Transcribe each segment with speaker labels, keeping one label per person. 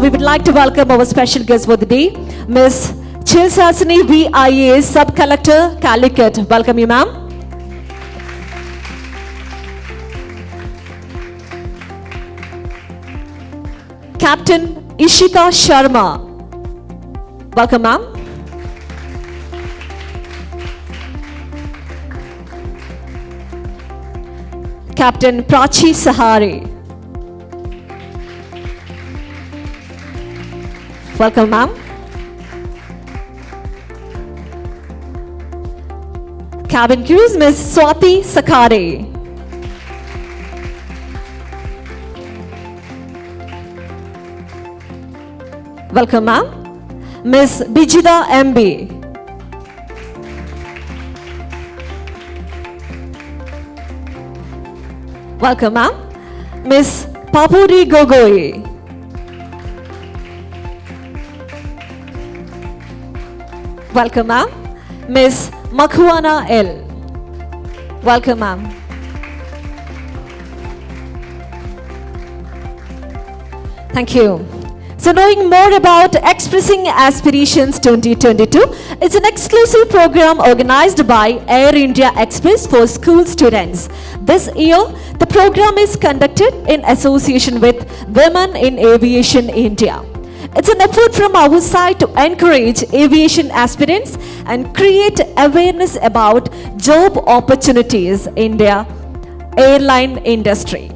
Speaker 1: we would like to welcome our special guest for the day, Ms. Chelsasini V IAS, Sub-Collector, Calicut. Welcome you, ma'am. Captain Ishika Sharma. Welcome, ma'am. Captain Prachi Sahare. Welcome, ma'am. Cabin crew, Ms. Swati Sakhare. Welcome, ma'am. Ms. Bijitha MB. Welcome, ma'am. Ms. Papori Gogoi. Welcome, ma'am. Ms. Makvana L. Welcome, ma'am. Thank you. So knowing more about Expressing Aspirations 2022, it's an exclusive program organized by Air India Express for school students. This year, the program is conducted in association with Women in Aviation India. It's an effort from our side to encourage aviation aspirants and create awareness about job opportunities in their airline industry.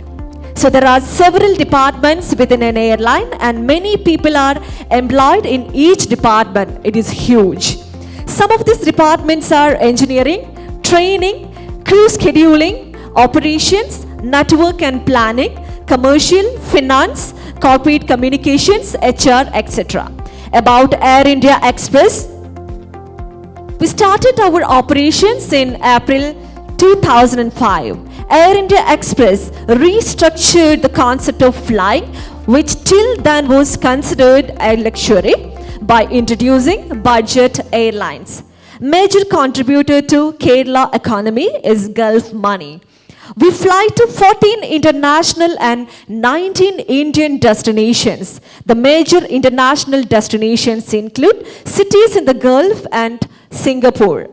Speaker 1: So there are several departments within an airline and many people are employed in each department. It is huge. Some of these departments are engineering, training, crew scheduling, operations, network and planning, commercial, finance, corporate communications, HR, etc. About Air India Express, we started our operations in April 2005. Air India Express restructured the concept of flying, which till then was considered a luxury, by introducing budget airlines. Major contributor to Kerala economy is Gulf money. We fly to 14 international and 19 Indian destinations. The major international destinations include cities in the Gulf and Singapore.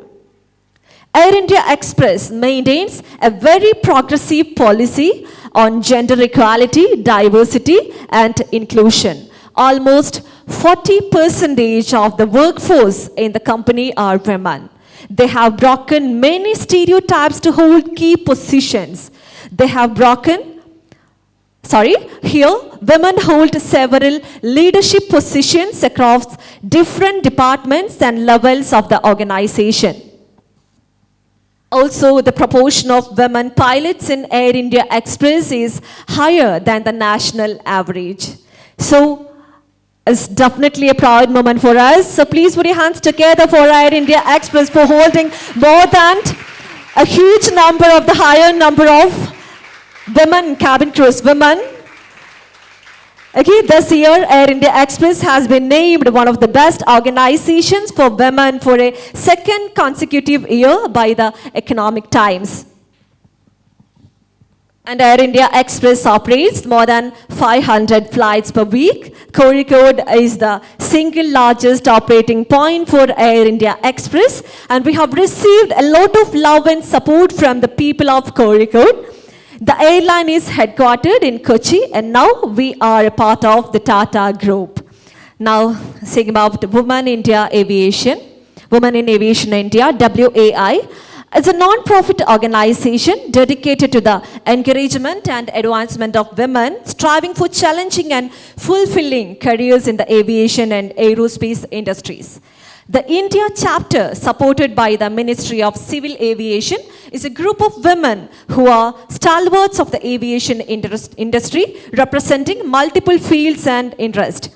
Speaker 1: Air India Express maintains a very progressive policy on gender equality, diversity and inclusion. Almost 40% of the workforce in the company are women. They have broken many stereotypes to hold key positions. Here, women hold several leadership positions across different departments and levels of the organization. Also, the proportion of women pilots in Air India Express is higher than the national average. So, it's definitely a proud moment for us. So please put your hands together for Air India Express for holding more than a huge number of the higher number of women cabin crews, women. Okay, this year Air India Express has been named one of the best organizations for women for a second consecutive year by the Economic Times. And Air India Express operates more than 500 flights per week. Kozhikode is the single largest operating point for Air India Express. And we have received a lot of love and support from the people of Kozhikode. The airline is headquartered in Kochi and now we are a part of the Tata Group. Now, saying about Women in Aviation India, WAI, is a non-profit organization dedicated to the encouragement and advancement of women striving for challenging and fulfilling careers in the aviation and aerospace industries. The India chapter, supported by the Ministry of Civil Aviation, is a group of women who are stalwarts of the aviation industry, representing multiple fields and interests.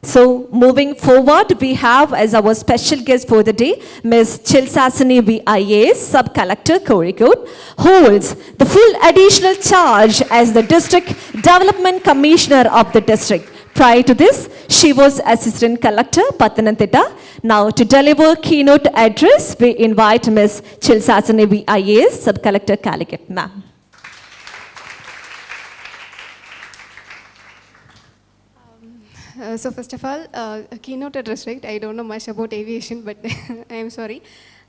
Speaker 1: So, moving forward, we have as our special guest for the day, Ms. Chelsasini V IAS, Sub-Collector, Kozhikode, holds the full additional charge as the District Development Commissioner of the district. Prior to this, she was Assistant Collector, Pathanamthitta. Now, to deliver keynote address, we invite Ms. Chelsasini V IAS, Sub-Collector, Calicut. Ma'am.
Speaker 2: So first of all, a keynote address, right? I don't know much about aviation, but I am sorry.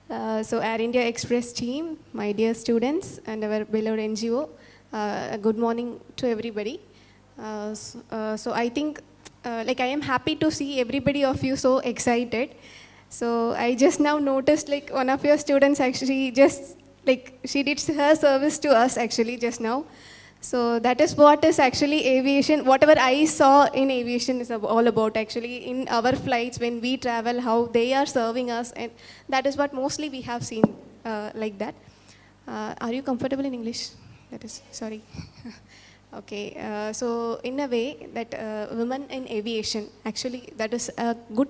Speaker 2: So Air India Express team, my dear students, and our beloved NGO, good morning to everybody. So I think, like I am happy to see everybody of you so excited. So I just now noticed like one of your students actually just like she did her service to us actually just now. So that is what is actually aviation, whatever I saw in aviation is all about actually in our flights when we travel, how they are serving us, and that is what mostly we have seen like that. Are you comfortable in English? That is, sorry. Okay, so in a way that women in aviation, actually that is a good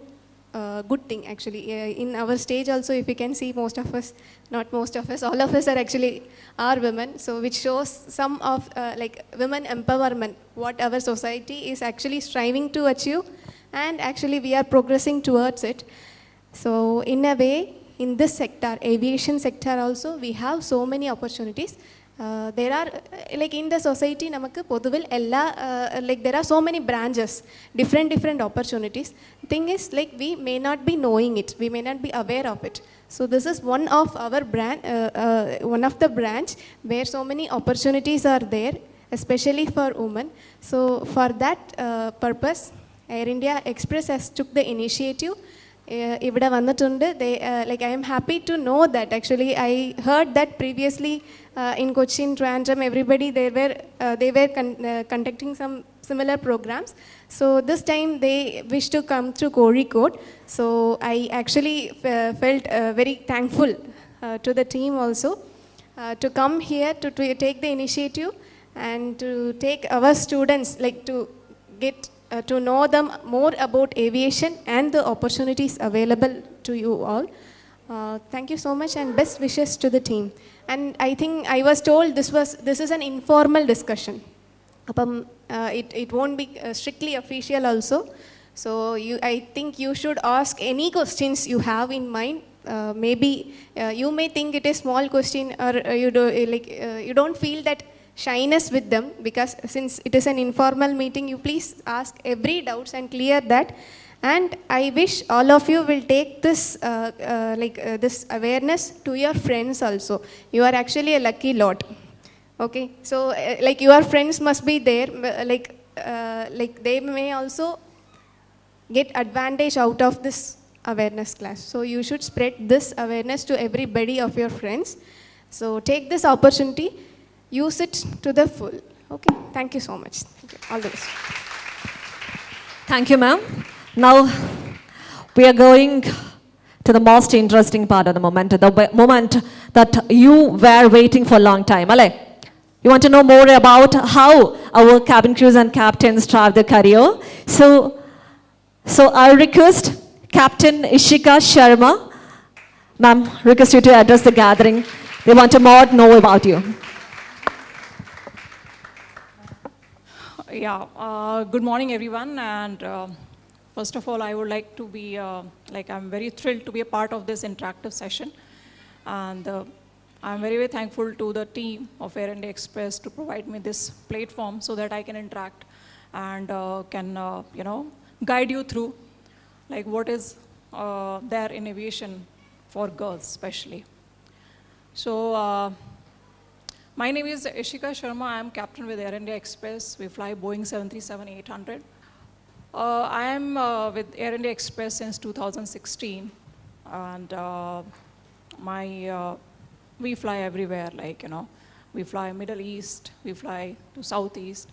Speaker 2: thing actually. In our stage also, if you can see, most of us, not most of us, all of us are women. So which shows some of like women empowerment, what our society is actually striving to achieve, and actually we are progressing towards it. So in a way, in this sector, aviation sector also, we have so many opportunities. There are like in the society namakku poduvil ella like there are so many branches, different opportunities. Thing is like we may not be knowing it, we may not be aware of it. So this is one of our one of the branch where so many opportunities are there, especially for women. So for that purpose, Air India Express has took the initiative. ഇവിടെ വന്നിട്ടുണ്ട്. Like I am happy to know that actually I heard that previously in Cochin, Trivandrum, everybody they were conducting some similar programs. So this time they wish to come to Kozhikode. So I actually felt very thankful to the team also to come here to take the initiative and to take our students like to get to know them more about aviation and the opportunities available to you all. Thank you so much and best wishes to the team. And I think I was told this is an informal discussion. It won't be strictly official also. So I think you should ask any questions you have in mind. Maybe you may think it is small question or you don't feel that shyness with them, because since it is an informal meeting, you please ask every doubts and clear that. And I wish all of you will take this this awareness to your friends also. You are actually a lucky lot. Okay, so like your friends must be there, like they may also get advantage out of this awareness class. So you should spread this awareness to everybody of your friends. So take this opportunity, use it to the full. Okay, thank you so much. Thank you. All the best.
Speaker 1: Thank you, ma'am. Now we are going to the most interesting part of the moment that you were waiting for a long time. Ale, you want to know more about how our cabin crews and captains start their career. So I request Captain Ishika Sharma, ma'am, request you to address the gathering. They want to more know about you.
Speaker 3: Yeah, good morning everyone, and first of all I would like to be, I'm very thrilled to be a part of this interactive session, and I'm very thankful to the team of Air India Express to provide me this platform so that I can interact and can guide you through like what is there in aviation for girls especially. So my name is Ishika Sharma. I am captain with Air India Express. We fly Boeing 737-800. I am with Air India Express since 2016, and we fly everywhere. We fly Middle East, we fly to Southeast.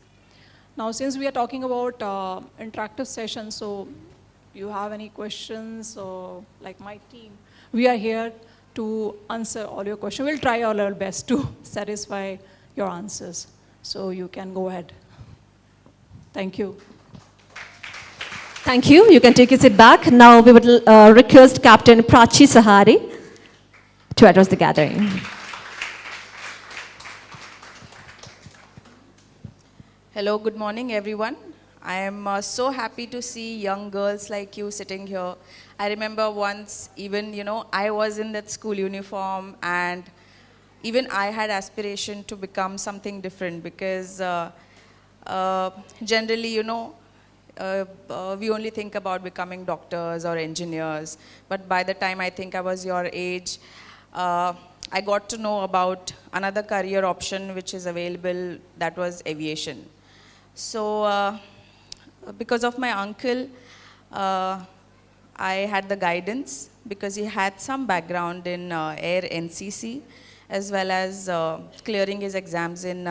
Speaker 3: Now, since we are talking about interactive sessions, so you have any questions, or like my team, we are here to answer all your questions. We'll try our level best to satisfy your answers. So you can go ahead. Thank you.
Speaker 1: Thank you. You can take a seat back. Now we would request Captain Prachi Sahare to address the gathering.
Speaker 4: Hello, good morning everyone. I am so happy to see young girls like you sitting here. I remember once even, I was in that school uniform, and even I had aspiration to become something different, because generally, we only think about becoming doctors or engineers. But by the time I think I was your age, I got to know about another career option which is available, that was aviation. So because of my uncle, I had the guidance because he had some background in Air NCC as well as clearing his exams in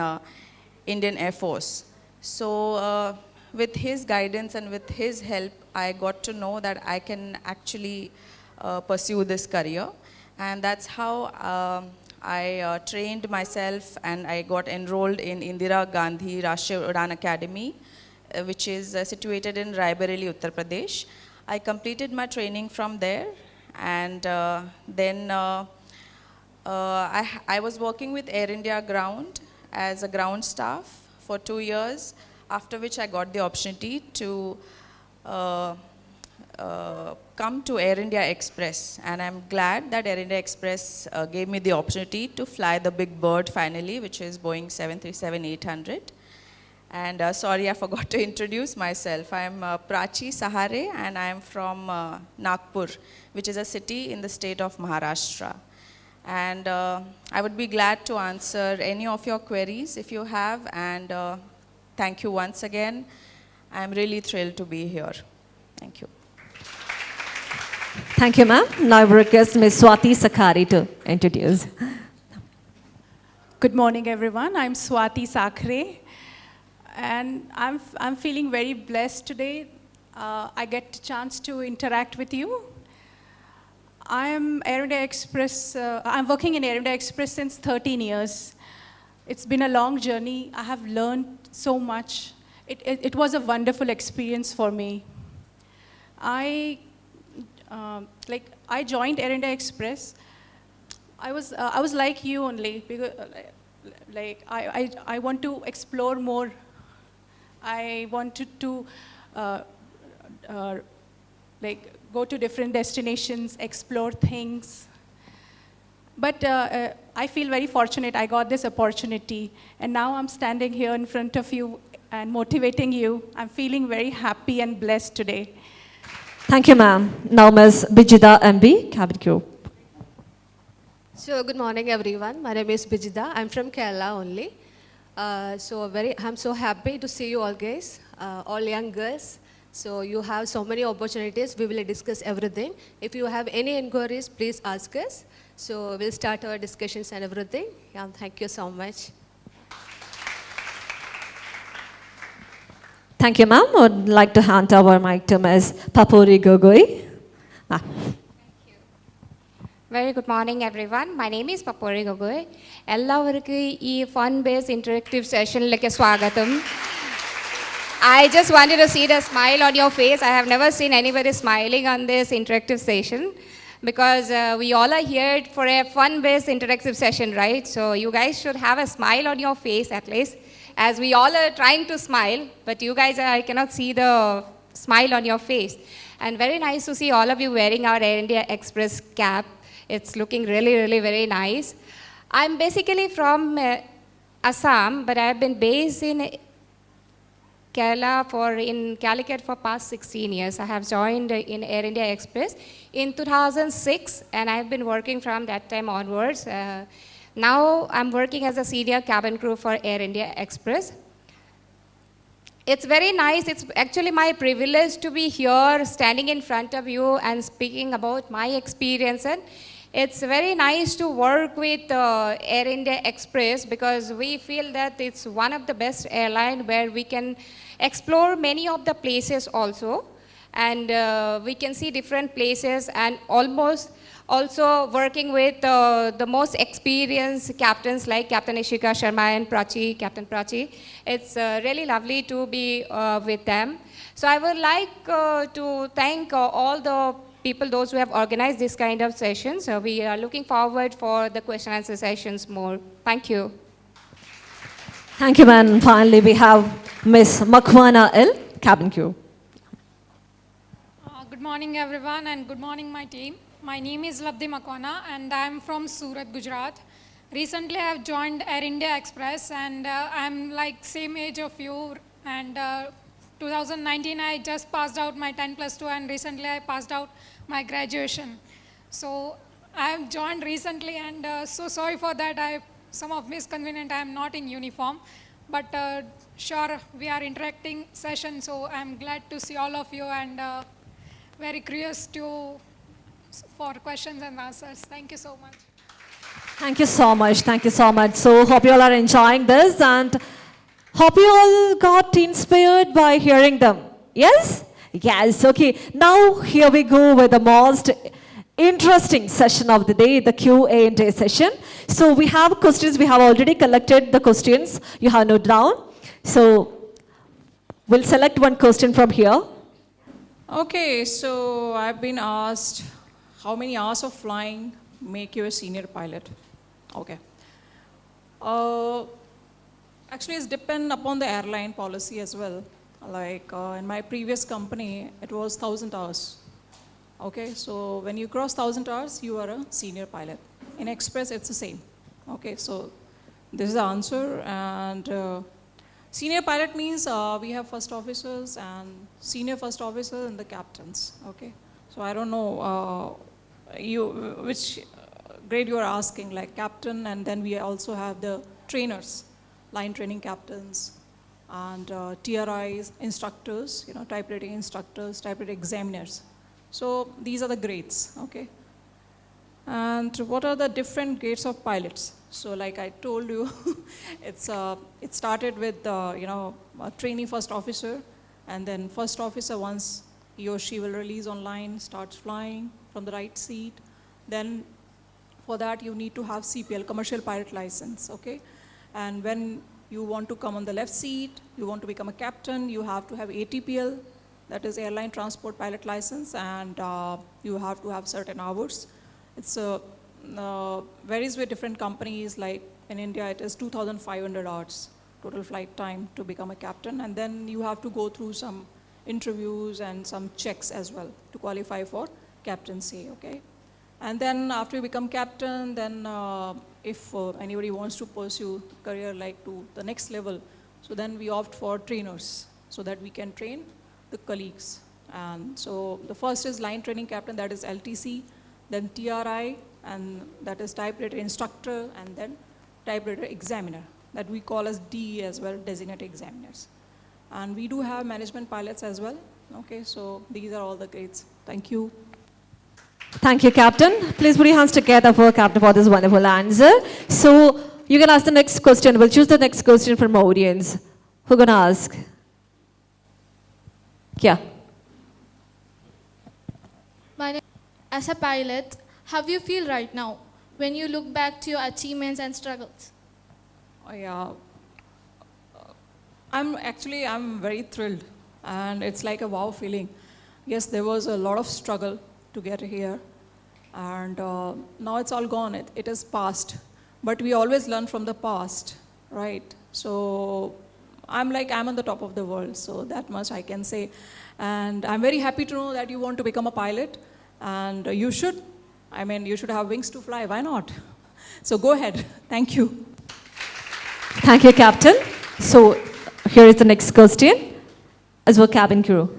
Speaker 4: Indian Air Force. So with his guidance and with his help, I got to know that I can actually pursue this career. And that's how I trained myself and I got enrolled in Indira Gandhi Rashtriya Udan Academy, which is situated in Raebareli, Uttar Pradesh. I completed my training from there, and then I was working with Air India Ground as a ground staff for 2 years, after which I got the opportunity to come to Air India Express, and I'm glad that Air India Express gave me the opportunity to fly the big bird finally, which is Boeing 737-800. And sorry, I forgot to introduce myself. I'm Prachi Sahare, and I'm from Nagpur, which is a city in the state of Maharashtra. And I would be glad to answer any of your queries if you have, and thank you once again. I'm really thrilled to be here. Thank you.
Speaker 1: Thank you, ma'am. Now I request Ms. Swati Sakhare to introduce.
Speaker 5: Good morning, everyone. I'm Swati Sakhare, and I'm feeling very blessed today. I get a chance to interact with you. I'm Air India Express. I'm working in Air India Express since 13 years. It's been a long journey. I have learned so much. It was a wonderful experience for me. I joined Air India Express. I was like you only, because I want to explore more. I wanted to go to different destinations, explore things. But I feel very fortunate I got this opportunity, and now I'm standing here in front of you and motivating you. I'm feeling very happy and blessed today.
Speaker 1: Thank you, ma'am. Now Ms. Bijitha MB, cabin crew.
Speaker 6: So good morning, everyone. My name is Bijitha. I'm from Kerala only. I'm so happy to see you all guys, all young girls. So you have so many opportunities. We will discuss everything. If you have any inquiries, please ask us. So we'll start our discussions and everything. Yeah, thank you so much.
Speaker 1: Thank you, ma'am. I would like to hand over mic to Ms. Papori Gogoi.
Speaker 7: Very good morning, everyone. My name is Papori Gogoi. Ellavarku ee fun-based interactive session like swagatham. I just wanted to see the smile on your face. I have never seen anybody smiling on this interactive session, because we all are here for a fun-based interactive session, right? So you guys should have a smile on your face at least, as we all are trying to smile, but you guys, I cannot see the smile on your face. And very nice to see all of you wearing our Air India Express cap. It's looking really, really very nice. I'm basically from Assam, but I've been based in Kerala in Calicut for past 16 years. I have joined in Air India Express in 2006, and I've been working from that time onwards. Now I'm working as a senior cabin crew for Air India Express. It's very nice. It's actually my privilege to be here standing in front of you and speaking about my experience. And it's very nice to work with Air India Express, because we feel that it's one of the best airlines where we can explore many of the places also. And we can see different places, and almost also working with the most experienced captains like Captain Ishika, Sharma and Prachi, Captain Prachi. It's really lovely to be with them. So I would like to thank all the people, those who have organized this kind of sessions. We are looking forward for the question and answer sessions more. Thank you.
Speaker 1: Thank you, ma'am. Finally, we have Ms. Makvana L, cabin crew.
Speaker 8: Good morning, everyone, and good morning, my team. My name is Makvana, and I am from Surat, Gujarat. Recently, I have joined Air India Express, and I'm like same age of you, and 2019 I just passed out my 10 plus 2 and recently I passed out my graduation. So I have joined recently and so sorry for that. I some of misconvenient. I am not in uniform, but sure we are interacting session. So I am glad to see all of you and very curious for questions and answers. Thank you so much.
Speaker 1: Thank you so much. Thank you so much. So hope you all are enjoying this and hope you all got inspired by hearing them. Yes? Yes. Okay. Now here we go with the most interesting session of the day, the Q&A session. So we have questions. We have already collected the questions. You have noted down. So we'll select one question from here.
Speaker 3: Okay, so I've been asked how many hours of flying make you a senior pilot? Okay. Actually, it's depend upon the airline policy as well. Like in my previous company, it was 1,000 hours. Okay, so when you cross 1,000 hours, you are a senior pilot. In Express, it's the same. Okay, so this is the answer. And senior pilot means we have first officers and senior first officers and the captains. Okay, so I don't know which grade you are asking, like captain, and then we also have the trainers, line training captains, and TRIs, instructors, type rating instructors, type rating examiners. So these are the grades, okay? And what are the different grades of pilots? So like I told you, it started with, a trainee first officer, and then first officer, once he or she will release online, starts flying from the right seat. Then for that, you need to have CPL, commercial pilot license, okay? And when you want to come on the left seat, you want to become a captain, you have to have ATPL, that is airline transport pilot license, and you have to have certain hours. It's varies with different companies, like in India it is 2,500 hours total flight time to become a captain, and then you have to go through some interviews and some checks as well to qualify for captaincy, okay? And then after you become captain, then if anybody wants to pursue career like to the next level, so then we opt for trainers so that we can train the colleagues. And so the first is line training captain, that is LTC, then TRI, and that is typewriter instructor, and then typewriter examiner, that we call as DE as well, designated examiners. And we do have management pilots as well. Okay, so these are all the grades. Thank you.
Speaker 1: Thank you, Captain. Please put your hands together for Captain for this wonderful answer. So you can ask the next question. We'll choose the next question from our audience. Who's going to ask? Yeah.
Speaker 9: As a pilot, how do you feel right now when you look back to your achievements and struggles?
Speaker 3: Oh, yeah. I'm very thrilled, and it's like a wow feeling. Yes, there was a lot of struggle to get here, and now it's all gone. It is past, but we always learn from the past, right? So I'm on the top of the world, so that much I can say. And I'm very happy to know that you want to become a pilot, and you should. You should have wings to fly. Why not? So go ahead. Thank you.
Speaker 1: Thank you, Captain. So here is the next question. As well, cabin crew.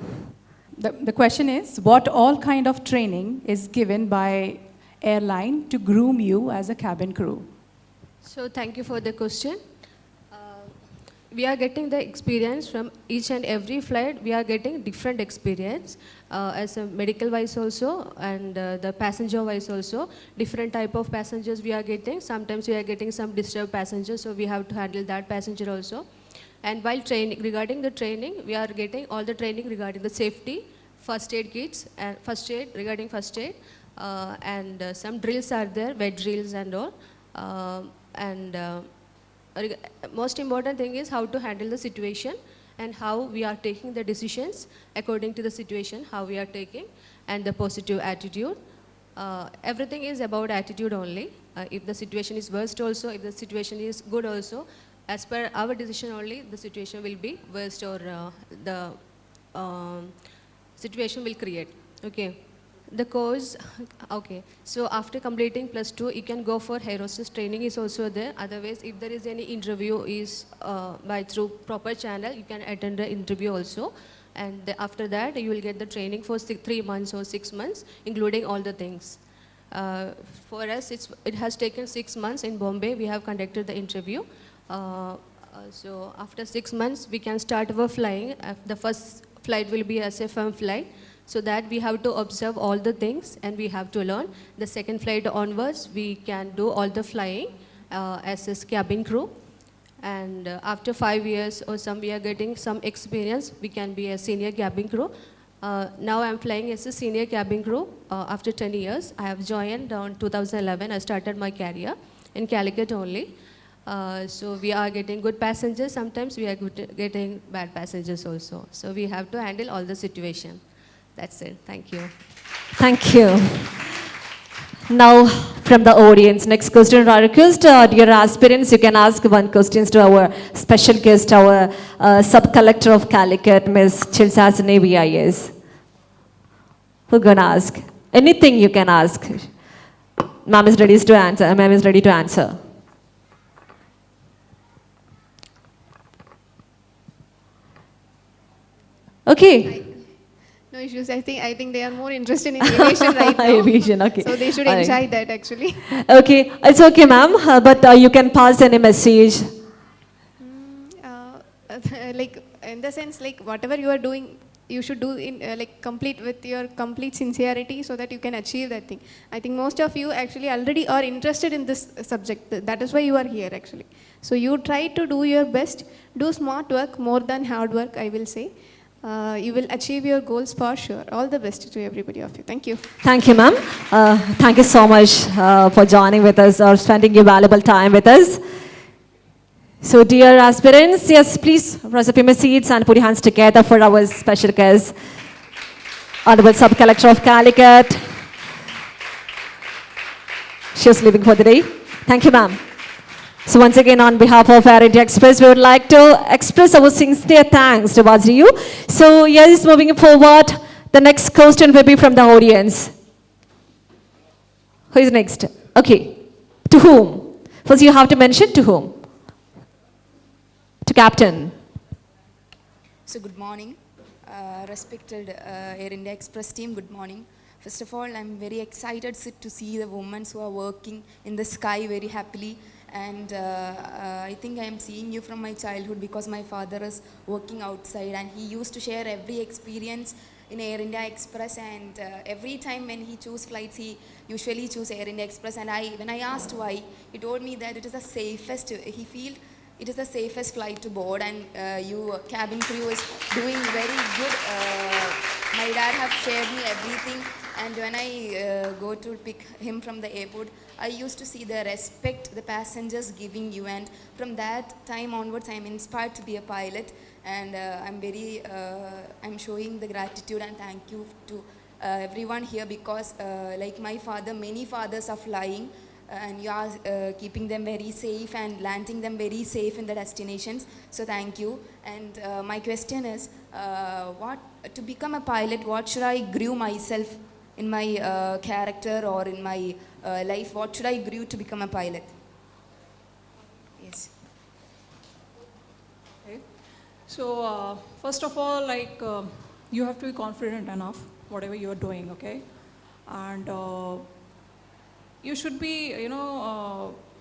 Speaker 5: The question is, what all kind of training is given by airline to groom you as a cabin crew?
Speaker 6: So thank you for the question. We are getting the experience from each and every flight. We are getting different experience as a medical wise also, and the passenger wise also. Different type of passengers we are getting. Sometimes we are getting some disturbed passengers, so we have to handle that passenger also. And while training, regarding the training, we are getting all the training regarding the safety, first aid kits, and first aid, regarding first aid, and some drills are there, wet drills and all. Most important thing is how to handle the situation and how we are taking the decisions according to the situation, how we are taking, and the positive attitude. Everything is about attitude only. If the situation is worst also, if the situation is good also, as per our decision only, the situation will be worst or the situation will create. Okay. The course, okay. So after completing +2, you can go for aerospace training is also there. Otherwise, if there is any interview is by through proper channel, you can attend the interview also. And after that, you will get the training for 3 months or 6 months, including all the things. For us, it has taken 6 months in Bombay. We have conducted the interview. So after 6 months, we can start our flying. The first flight will be a SFM flight. So that we have to observe all the things and we have to learn. The second flight onwards, we can do all the flying as a cabin crew. And after 5 years or we are getting some experience, we can be a senior cabin crew. Now I'm flying as a senior cabin crew after 10 years. I have joined in 2011. I started my career in Calicut only. So we are getting good passengers. Sometimes we are getting bad passengers also. So we have to handle all the situation. That's it. Thank you.
Speaker 1: Thank you. Now, from the audience, next question request, dear aspirants, you can ask one question to our special guest, our sub-collector of Calicut, Ms. Chelsasini V IAS. Who's gonna ask? Anything you can ask. Ma'am is ready to answer. Ma'am is ready to answer. Okay.
Speaker 2: No issues. I think they are more interested in aviation right now.
Speaker 1: Aviation, okay.
Speaker 2: So they should
Speaker 1: All right.
Speaker 2: enjoy that actually.
Speaker 1: Okay, it's okay, ma'am, but you can pass any message.
Speaker 2: Like in the sense, like whatever you are doing, you should do in like complete with your complete sincerity so that you can achieve that thing. I think most of you actually already are interested in this subject. That is why you are here actually. So you try to do your best, do smart work more than hard work, I will say. You will achieve your goals for sure. All the best to everybody of you. Thank you.
Speaker 1: Thank you, ma'am. Thank you so much for joining with us or spending your valuable time with us. So, dear aspirants, yes, please rise up in your seats and put your hands together for our special guest, Honorable Sub-Collector of Calicut. She is leaving for the day. Thank you, ma'am. So once again, on behalf of Air India Express, we would like to express our sincere thanks towards you. So yes, moving forward, the next question will be from the audience. Who is next? Okay. To whom? First you have to mention to whom. To Captain.
Speaker 10: So good morning, respected Air India Express team, good morning. First of all, I'm very excited to see the women who are working in the sky very happily. And I think I am seeing you from my childhood because my father is working outside and he used to share every experience in Air India Express, and every time when he choose flights, he usually choose Air India Express. And when I asked why, he told me that it is the safest, he feel it is the safest flight to board, and you cabin crew is doing very good. My dad have shared me everything, and when I go to pick him from the airport, I used to see the respect the passengers giving you, and from that time onwards, I am inspired to be a pilot, and I'm showing the gratitude and thank you to everyone here because like my father, many fathers are flying, and you are keeping them very safe and landing them very safe in the destinations. So thank you. And my question is, to become a pilot, what should I grow myself in my character or in my life? What should I grow to become a pilot? Yes.
Speaker 3: Okay. So first of all, like you have to be confident enough, whatever you are doing, okay? And you should be,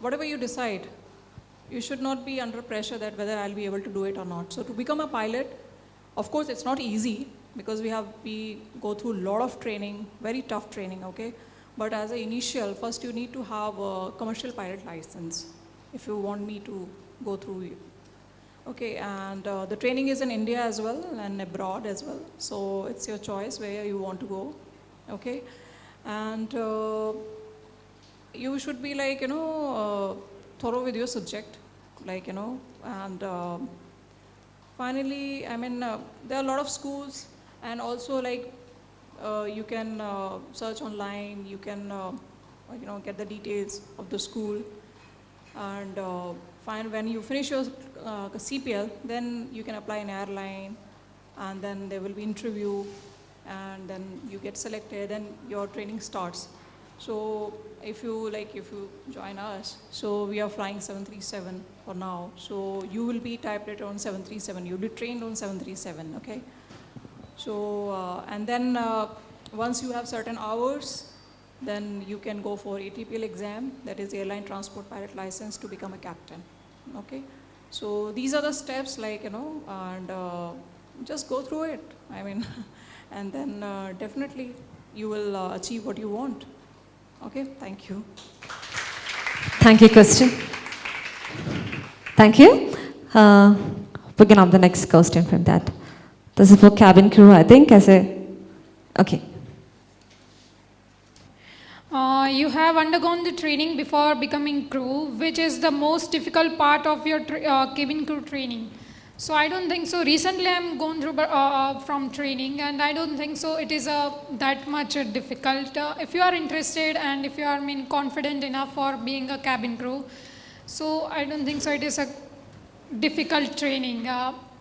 Speaker 3: whatever you decide, you should not be under pressure that whether I'll be able to do it or not. So to become a pilot, of course, it's not easy because we go through a lot of training, very tough training, okay? But as an initial, first you need to have a commercial pilot license if you want me to go through it. Okay, and the training is in India as well and abroad as well. So it's your choice where you want to go, okay? And you should be like, thorough with your subject, like, and finally, I mean, there are a lot of schools, and also like you can search online, you can, get the details of the school, and when you finish your CPL, then you can apply an airline, and then there will be interview, and then you get selected, then your training starts. So if you join us, so we are flying 737 for now. So you will be type rated on 737. You'll be trained on 737, okay? So, and then once you have certain hours, then you can go for ATPL exam, that is Airline Transport Pilot License, to become a captain, okay? So these are the steps, and just go through it. I mean, and then definitely you will achieve what you want. Okay, thank you.
Speaker 1: Thank you, Christian. Thank you. We can have the next question from that. This is for cabin crew, I think, okay.
Speaker 8: You have undergone the training before becoming crew, which is the most difficult part of your cabin crew training. So I don't think so. Recently I'm going through from training, and I don't think so it is that much difficult. If you are interested and if you are confident enough for being a cabin crew, so I don't think so it is a difficult training.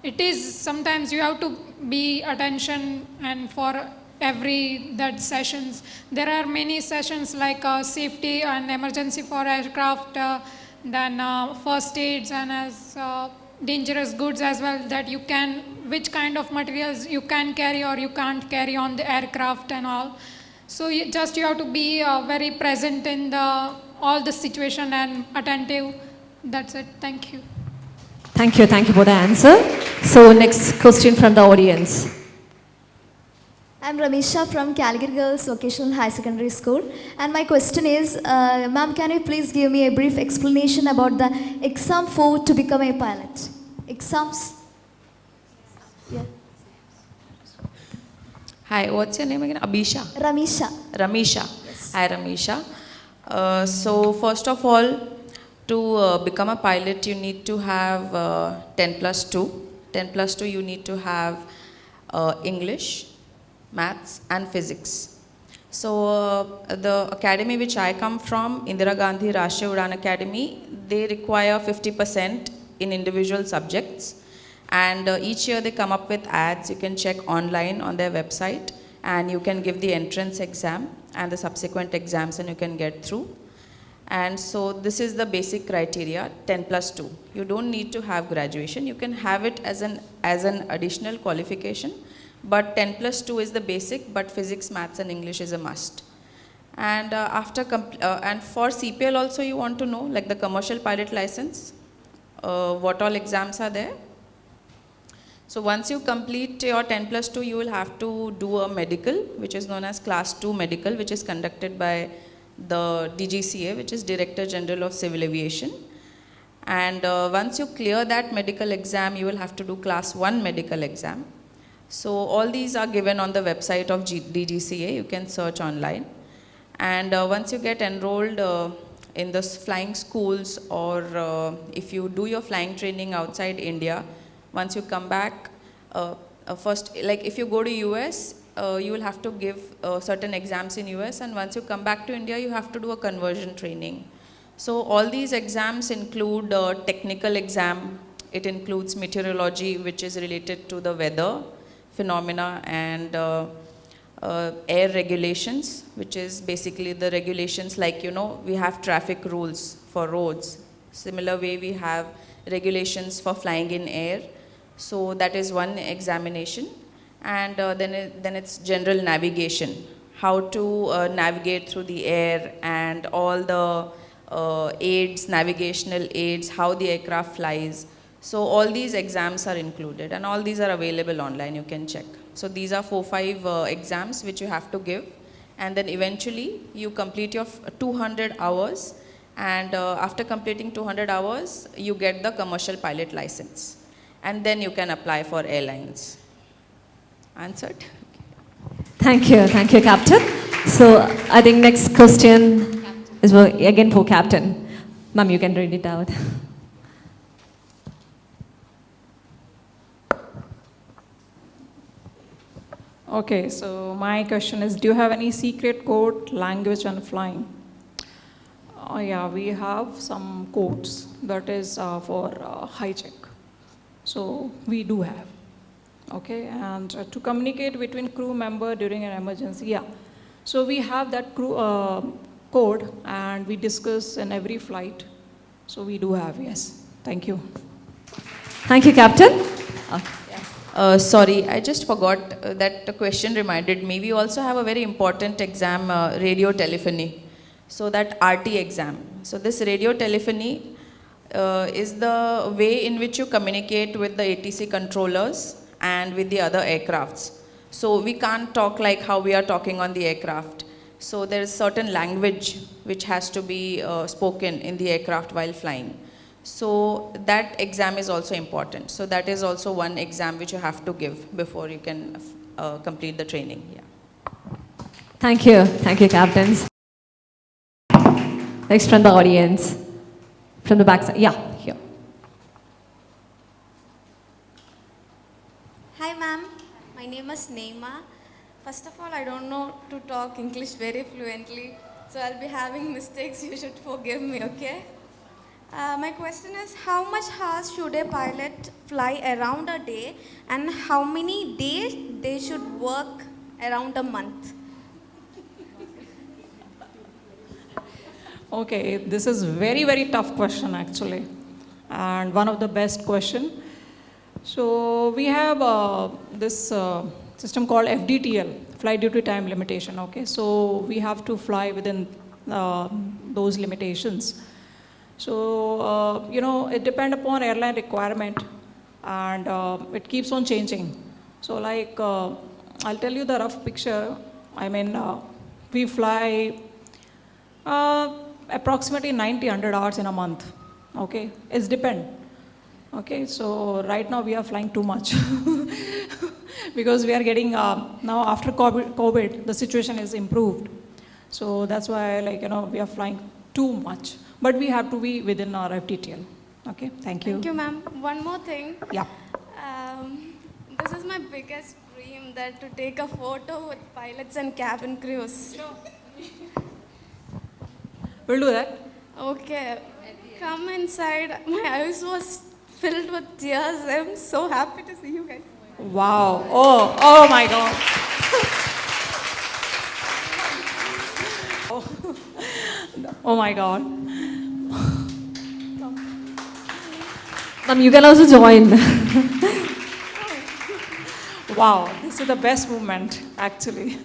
Speaker 8: It is sometimes you have to be attention, and for every that sessions there are many sessions like safety and emergency for aircraft, then first aids, and as dangerous goods as well, that you can, which kind of materials you can carry or you can't carry on the aircraft and all. So you have to be very present in all the situation and attentive. That's it. Thank you.
Speaker 1: Thank you for the answer. So next question from the audience.
Speaker 11: I'm Ramisha from Calgary Girls Vocational High Secondary School, and my question is, ma'am, can you please give me a brief explanation about the exam for to become a pilot? Exams? Yeah.
Speaker 4: Hi, what's your name again? Abhisha?
Speaker 11: Ramisha.
Speaker 4: Ramisha.
Speaker 11: Yes.
Speaker 4: Hi, Ramisha. So first of all, to become a pilot, you need to have 10 plus 2. 10 plus 2, you need to have English, maths and physics. So the academy which I come from, Indira Gandhi Rashtriya Udan Academy, they require 50% in individual subjects, and each year they come up with ads. You can check online on their website, and you can give the entrance exam and the subsequent exams, and you can get through. And so this is the basic criteria, 10 plus 2. You don't need to have graduation. You can have it as an additional qualification. But 10 plus 2 is the basic, but physics, maths and English is a must. And and for CPL also you want to know, like the commercial pilot license, what all exams are there. So once you complete your 10 plus 2, you will have to do a medical, which is known as class 2 medical, which is conducted by the DGCA, which is Director General of Civil Aviation. And once you clear that medical exam, you will have to do class 1 medical exam. So all these are given on the website of DGCA. You can search online. And once you get enrolled in the flying schools, or if you do your flying training outside India, once you come back, first, like if you go to US, you will have to give certain exams in US, and once you come back to India, you have to do a conversion training. So all these exams include technical exam. It includes meteorology, which is related to the weather phenomena, and air regulations, which is basically the regulations, like, we have traffic rules for roads. Similar way, we have regulations for flying in air. So that is one examination. And then it's general navigation, how to navigate through the air, and all the aids, navigational aids, how the aircraft flies. So all these exams are included, and all these are available online, you can check. So these are 4-5 exams which you have to give, and then eventually you complete your 200 hours, and after completing 200 hours, you get the commercial pilot license, and then you can apply for airlines. Answered?
Speaker 1: Thank you, Captain. So I think next question is again for Captain. Ma'am, you can read it out.
Speaker 3: Okay, so my question is, do you have any secret code language on flying? Yeah, we have some codes that is for hijack. So we do have. okay, and to communicate between crew member during an emergency, yeah. So we have that crew code, and we discuss in every flight. So we do have, yes. Thank you.
Speaker 1: Thank you, Captain.
Speaker 4: Sorry, I just forgot that the question reminded me. We also have a very important exam, radio telephony. So that RT exam. So this radio telephony is the way in which you communicate with the ATC controllers and with the other aircrafts. So we can't talk like how we are talking on the aircraft. So there is certain language which has to be spoken in the aircraft while flying. So that exam is also important. So that is also one exam which you have to give before you can complete the training. Yeah.
Speaker 1: Thank you, captains. Next from the audience, from the back side. Yeah, here.
Speaker 12: Hi ma'am, my name is Neema. First of all, I don't know to talk English very fluently, so I'll be having mistakes. You should forgive me, okay? My question is, how much hours should a pilot fly around a day, and how many days they should work around a month?
Speaker 3: Okay, this is very, very tough question actually, and one of the best question. So we have this system called FDTL, flight duty time limitation, okay? So we have to fly within those limitations. So, it depends upon airline requirement, and it keeps on changing. So like, I'll tell you the rough picture. I mean, we fly approximately 90-100 hours in a month, okay? It's depend, okay? So right now we are flying too much because we are getting, now after COVID, the situation is improved. So that's why, we are flying too much. But we have to be within our FTTL. Okay, thank you.
Speaker 12: Thank you, ma'am. One more thing.
Speaker 3: Yeah.
Speaker 12: This is my biggest dream, that to take a photo with pilots and cabin crews. Sure.
Speaker 3: We'll do that.
Speaker 12: Okay. Come inside. My eyes was filled with tears. I'm so happy to see you guys.
Speaker 3: Wow. Oh my God. Oh my God.
Speaker 1: Ma'am, you can also join.
Speaker 3: Wow, this is the best moment, actually.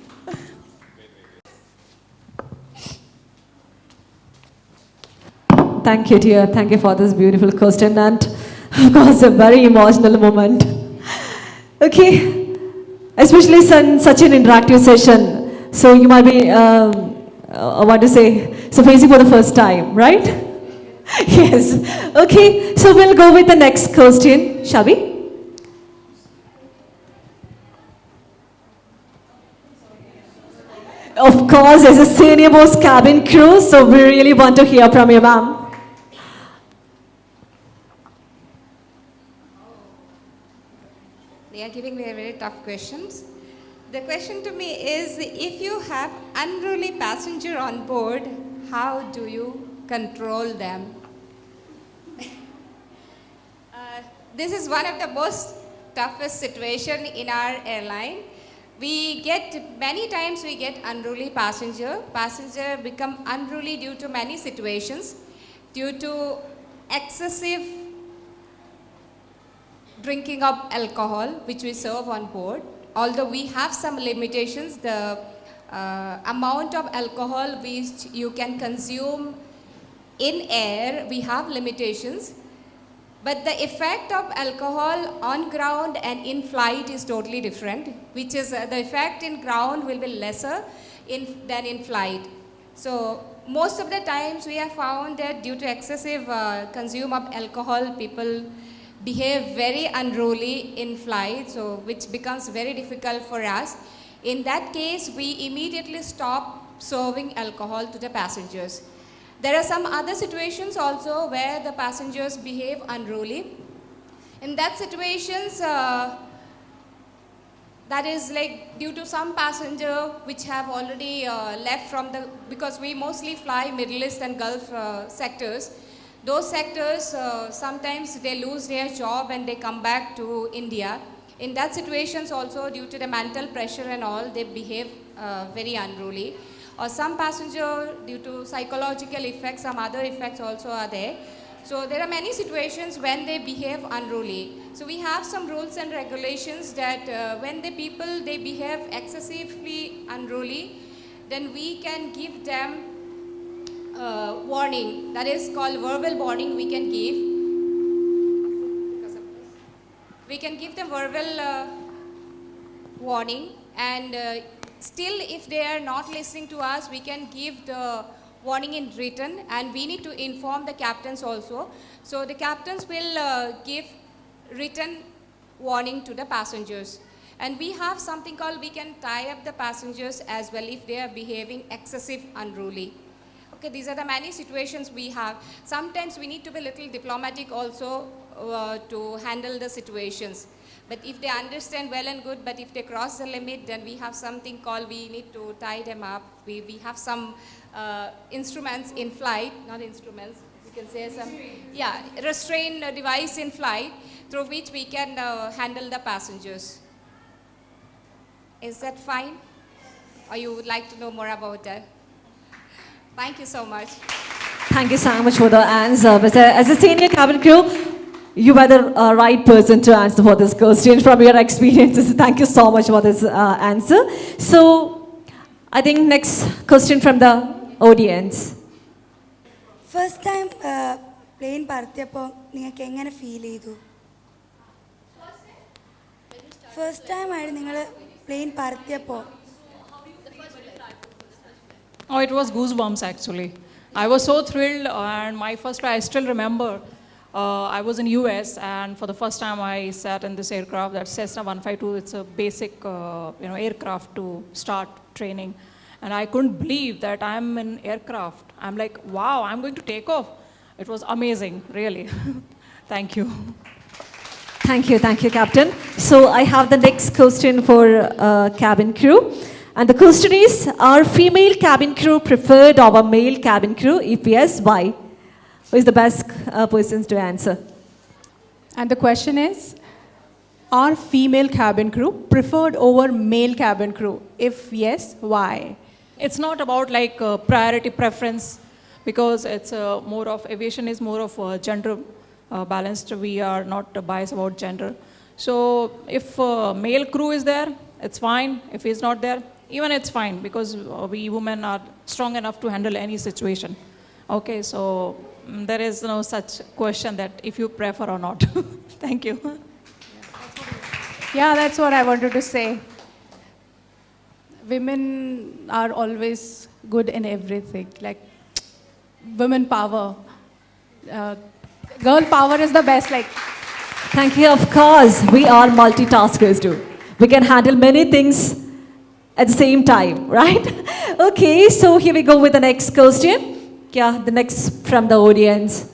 Speaker 1: Thank you, dear. Thank you for this beautiful question, and of course, a very emotional moment. Okay, especially such an interactive session. So you might be, so facing for the first time, right? Yes. Okay, so we'll go with the next question, shall we? Of course, as a senior most cabin crew, so we really want to hear from you, ma'am.
Speaker 7: They are giving very, very tough questions. The question to me is, if you have unruly passenger on board, how do you control them? This is one of the most toughest situation in our airline. Many times we get unruly passenger. Passenger become unruly due to many situations, due to excessive drinking of alcohol, which we serve on board. Although we have some limitations, the amount of alcohol which you can consume in air, we have limitations. But the effect of alcohol on ground and in flight is totally different, which is the effect in ground will be lesser than in flight. So most of the times we have found that due to excessive consume of alcohol, people behave very unruly in flight, so which becomes very difficult for us. In that case, we immediately stop serving alcohol to the passengers. There are some other situations also where the passengers behave unruly. In that situations, that is like due to some passenger which have already left from because we mostly fly Middle East and Gulf sectors. Those sectors, sometimes they lose their job and they come back to India. In that situations also, due to the mental pressure and all, they behave very unruly. Or some passenger, due to psychological effects, some other effects also are there. So there are many situations when they behave unruly. So we have some rules and regulations that when the people, they behave excessively unruly, then we can give them warning. That is called verbal warning we can give. We can give them verbal warning, and still if they are not listening to us, we can give the warning in written, and we need to inform the captains also. So the captains will give written warning to the passengers. And we have something called, we can tie up the passengers as well if they are behaving excessive unruly. Okay, these are the many situations we have. Sometimes we need to be a little diplomatic also to handle the situations. But if they understand well and good, but if they cross the limit, then we have something called, we need to tie them up. We have some instruments in flight, not instruments, we can say some, yeah, restraint device in flight through which we can handle the passengers. Is that fine? Or you would like to know more about that? Thank you so much.
Speaker 1: Thank you so much for the answer. But as a senior cabin crew, you were the right person to answer for this question from your experiences. Thank you so much for this answer. So, I think next question from the audience.
Speaker 13: First time plane parthiyappo ningalku engane feel cheyidu? First time aayittu ningal plane parthiyappo.
Speaker 3: Oh, it was goosebumps actually. I was so thrilled, and my first try, I still remember, I was in US, and for the first time I sat in this aircraft, that's Cessna 152. It's a basic aircraft to start training. And I couldn't believe that I'm in aircraft. I'm like, wow, I'm going to take off. It was amazing, really. Thank you.
Speaker 1: Thank you, Captain. So I have the next question for cabin crew. And the question is, are female cabin crew preferred over male cabin crew? If yes, why? Who is the best persons to answer?
Speaker 5: And the question is, are female cabin crew preferred over male cabin crew? If yes, why?
Speaker 3: It's not about like priority preference, because it's more of, aviation is more of gender balanced. We are not biased about gender. So if male crew is there, it's fine. If he's not there, even it's fine, because we women are strong enough to handle any situation. Okay, so there is no such question that if you prefer or not. Thank you.
Speaker 5: Yeah, that's what I wanted to say. Women are always good in everything, like women power. Girl power is the best. Like,
Speaker 1: thank you. Of course, we are multitaskers too. We can handle many things at the same time, right? Okay, so here we go with the next question. Yeah, the next from the audience.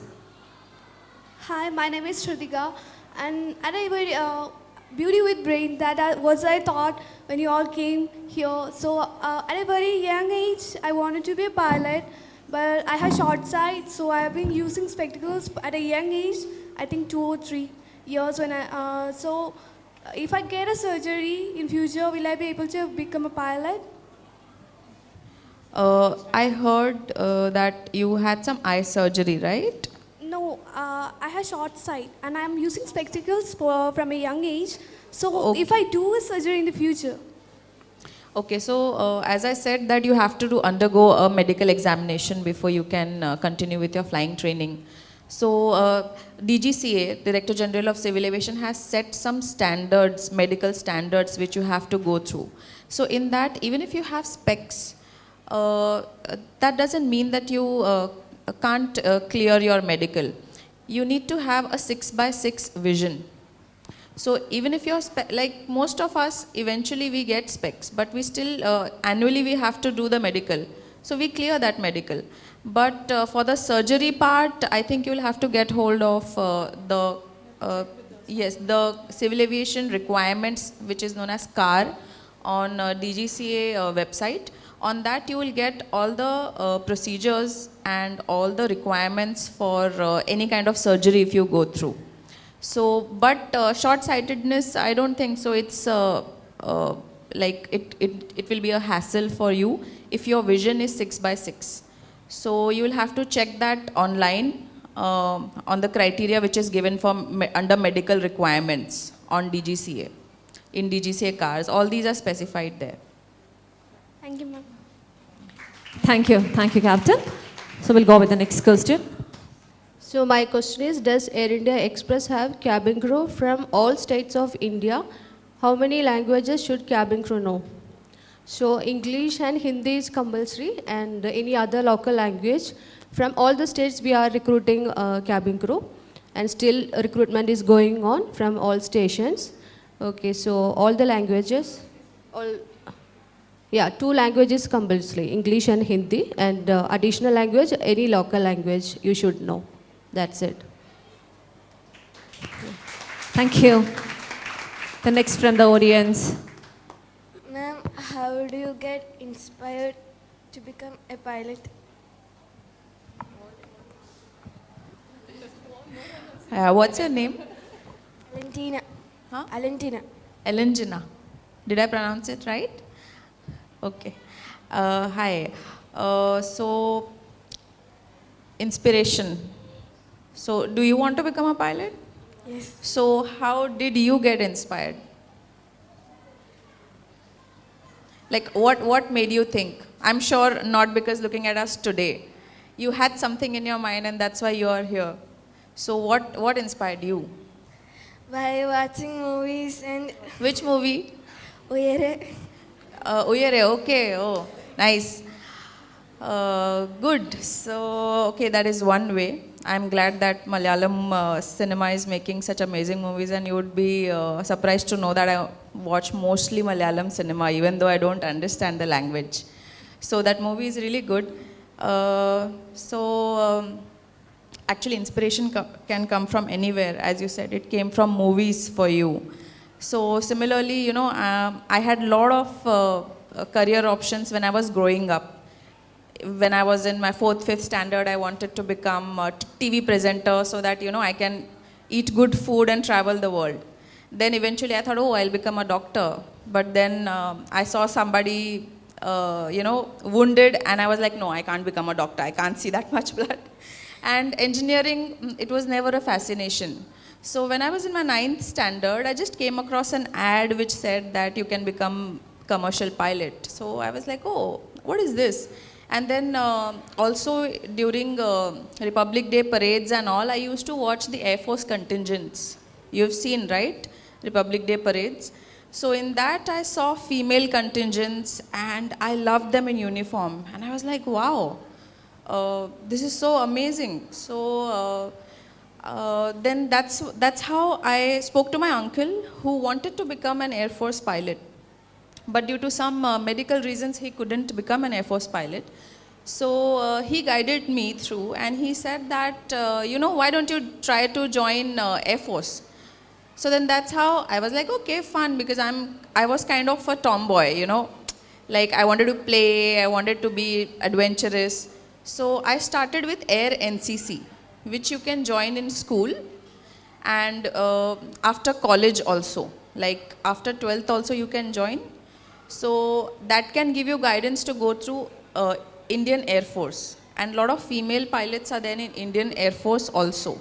Speaker 14: Hi, my name is Shrutika, and at a beauty with brain, that was I thought when you all came here. So at a very young age, I wanted to be a pilot, but I had short sight, so I have been using spectacles at a young age, I think 2 or 3 years when if I get a surgery in future, will I be able to become a pilot?
Speaker 4: I heard that you had some eye surgery, right?
Speaker 14: No, I have short sight and I'm using spectacles from a young age. So if I do a surgery in the future.
Speaker 4: Okay, so as I said that you have to undergo a medical examination before you can continue with your flying training. So DGCA, Director General of Civil Aviation, has set some standards, medical standards, which you have to go through. So in that, even if you have specs, that doesn't mean that you can't clear your medical. You need to have a 6x6 vision. So even if you're, like most of us, eventually we get specs, but we still, annually we have to do the medical. So we clear that medical. But for the surgery part, I think you'll have to get hold of the civil aviation requirements, which is known as CAR, on DGCA website. On that, you will get all the procedures and all the requirements for any kind of surgery if you go through. So, but short-sightedness, I don't think so. It's like it will be a hassle for you if your vision is 6 by 6. So you will have to check that online on the criteria which is given for under medical requirements on DGCA. In DGCA cars, all these are specified there.
Speaker 14: Thank you, ma'am.
Speaker 1: Thank you, Captain. So we'll go with the next question.
Speaker 6: So my question is, does Air India Express have cabin crew from all states of India? How many languages should cabin crew know? So English and Hindi is compulsory, and any other local language. From all the states we are recruiting cabin crew, and still recruitment is going on from all stations. Okay, so all the languages, two languages compulsory, English and Hindi, and additional language, any local language you should know. That's it.
Speaker 1: Thank you. The next from the audience.
Speaker 14: Ma'am, how do you get inspired to become a pilot?
Speaker 4: What's your name?
Speaker 14: Valentina.
Speaker 4: Huh?
Speaker 14: Valentina.
Speaker 4: Elengina. Did I pronounce it right? Okay. Hi. So, inspiration. So, do you want to become a pilot?
Speaker 14: Yes.
Speaker 4: So, how did you get inspired? Like, what made you think? I'm sure not because looking at us today. You had something in your mind and that's why you are here. So, what inspired you?
Speaker 14: By watching movies and...
Speaker 4: Which movie?
Speaker 14: Uyere.
Speaker 4: Uyere, okay. Oh, nice. Good. So, okay, that is one way. I'm glad that Malayalam cinema is making such amazing movies, and you would be surprised to know that I watch mostly Malayalam cinema, even though I don't understand the language. So that movie is really good. Actually, inspiration can come from anywhere. As you said, it came from movies for you. So similarly, you know, I had a lot of career options when I was growing up. When I was in my 4th, 5th standard, I wanted to become a TV presenter so that, you know, I can eat good food and travel the world. Then eventually I thought, oh, I'll become a doctor. But then I saw somebody, you know, wounded, and I was like, no, I can't become a doctor. I can't see that much blood. And engineering, it was never a fascination. So when I was in my 9th standard, I just came across an ad which said that you can become commercial pilot. So I was like, oh, what is this? And then also during Republic Day parades and all, I used to watch the Air Force contingents. You've seen, right? Republic Day parades. So in that I saw female contingents and I loved them in uniform. And I was like, wow, this is so amazing. So then that's how I spoke to my uncle, who wanted to become an Air Force pilot. But due to some medical reasons, he couldn't become an Air Force pilot. So he guided me through, and he said that, you know, why don't you try to join Air Force? So then that's how I was like, okay, fun, because I was kind of a tomboy, you know. Like I wanted to play, I wanted to be adventurous. So I started with Air NCC, which you can join in school and after college also. Like after 12th also you can join. So that can give you guidance to go through Indian Air Force. And a lot of female pilots are there in Indian Air Force also.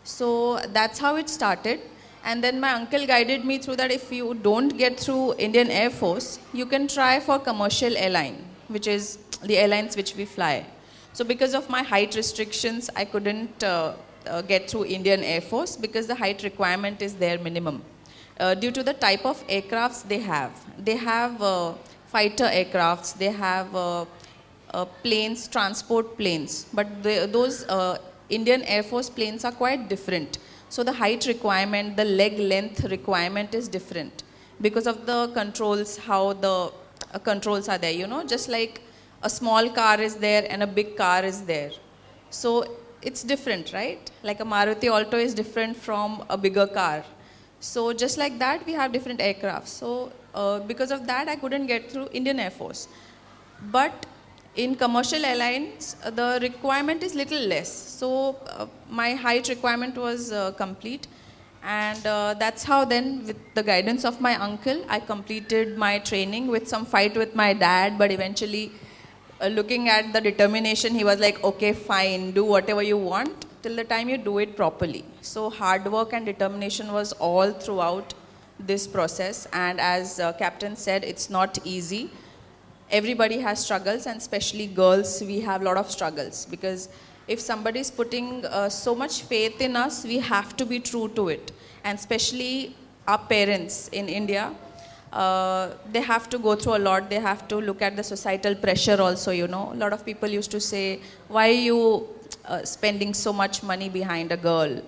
Speaker 4: So that's how it started. And then my uncle guided me through that if you don't get through Indian Air Force, you can try for commercial airline, which is the airlines which we fly. So because of my height restrictions, I couldn't get through Indian Air Force because the height requirement is there minimum. Due to the type of aircrafts they have. They have fighter aircrafts, they have planes, transport planes, but those Indian Air Force planes are quite different. So the height requirement, the leg length requirement is different because of the controls, how the controls are there, you know, just like a small car is there and a big car is there. So it's different, right? Like a Maruti Alto is different from a bigger car. So just like that, we have different aircraft. So because of that, I couldn't get through Indian Air Force. But in commercial airlines, the requirement is little less. So my height requirement was complete. And that's how then, with the guidance of my uncle, I completed my training with some fight with my dad, but eventually looking at the determination, he was like, okay, fine, do whatever you want till the time you do it properly. So hard work and determination was all throughout this process. And as Captain said, it's not easy. Everybody has struggles, and especially girls, we have a lot of struggles, because if somebody is putting so much faith in us, we have to be true to it. And especially our parents in India, they have to go through a lot. They have to look at the societal pressure also, you know. A lot of people used to say, why are you spending so much money behind a girl?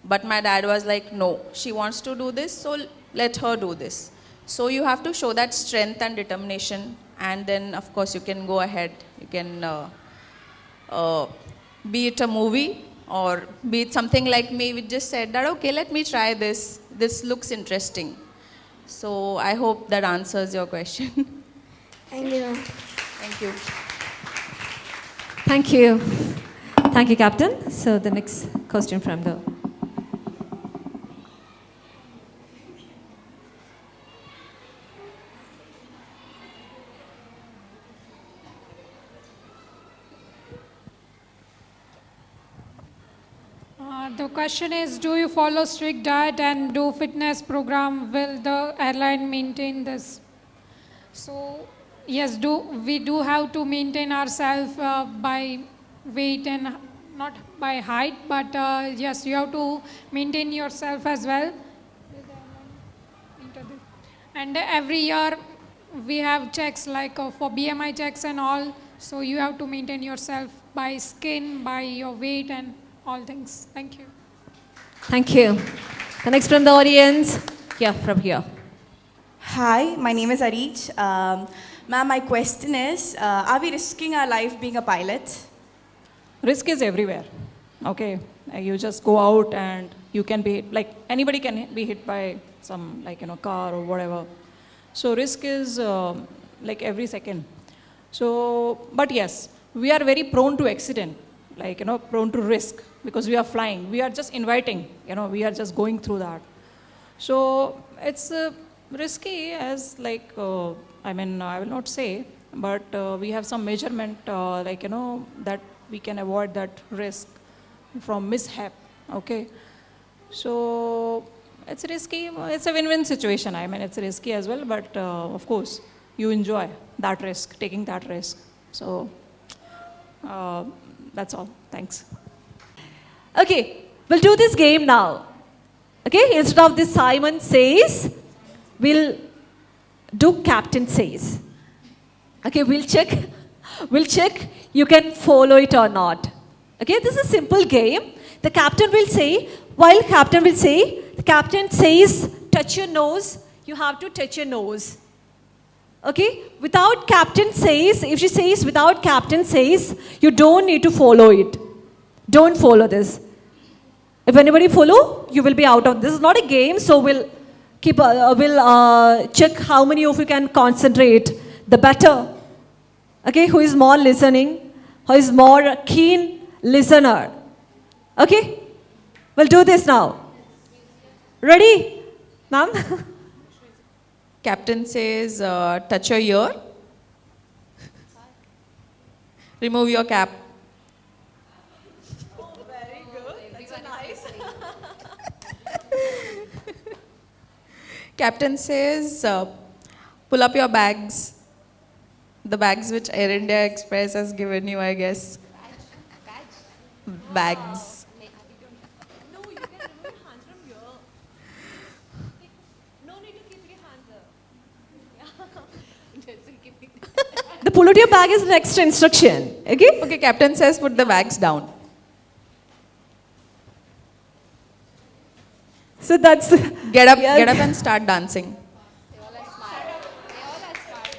Speaker 4: But my dad was like, no, she wants to do this, so let her do this. So you have to show that strength and determination, and then of course you can go ahead. You can be it a movie or be it something like me, which just said that, okay, let me try this. This looks interesting. So I hope that answers your question.
Speaker 14: Thank you.
Speaker 4: Thank you.
Speaker 1: Thank you. Thank you, Captain. So the next question from the...
Speaker 8: The question is, do you follow strict diet and do fitness program? Will the airline maintain this? So yes, we do have to maintain ourselves by weight and not by height, but yes, you have to maintain yourself as well. And every year we have checks like for BMI checks and all. So you have to maintain yourself by skin, by your weight and all things. Thank you.
Speaker 1: Thank you. The next from the audience. Yeah, from here.
Speaker 15: Hi, my name is Arich. Ma'am, my question is, are we risking our life being a pilot?
Speaker 3: Risk is everywhere. Okay, you just go out and you can be, like anybody can be hit by some, like, car or whatever. So risk is like every second. So, but yes, we are very prone to accident, like, prone to risk, because we are flying. We are just inviting, we are just going through that. So it's risky as like, I will not say, but we have some measurement, that we can avoid that risk from mishap, okay? So it's risky, it's a win-win situation. It's risky as well, but of course, you enjoy that risk, taking that risk. So that's all, thanks.
Speaker 1: Okay, we'll do this game now. Okay, instead of this Simon says, we'll do Captain says. Okay, we'll check you can follow it or not. Okay, this is a simple game. The captain will say, the captain says, touch your nose, you have to touch your nose. Okay, without captain says, if she says without captain says, you don't need to follow it. Don't follow this. If anybody follow, you will be out of this. Is not a game, so we'll check how many of you can concentrate. The better. Okay, who is more listening, who is more keen listener. Okay, we'll do this now. Ready, ma'am?
Speaker 4: Captain says, touch your ear. Remove your cap.
Speaker 1: Oh, very good. That's nice.
Speaker 4: Captain says, pull up your bags. The bags which Air India Express has given you, I guess. Bags.
Speaker 1: No, you can remove your hands from here. No need to keep your hands up. The pull out your bag is the next instruction. Okay?
Speaker 4: Okay, Captain says put the bags down.
Speaker 1: So that's...
Speaker 4: Get up and start dancing.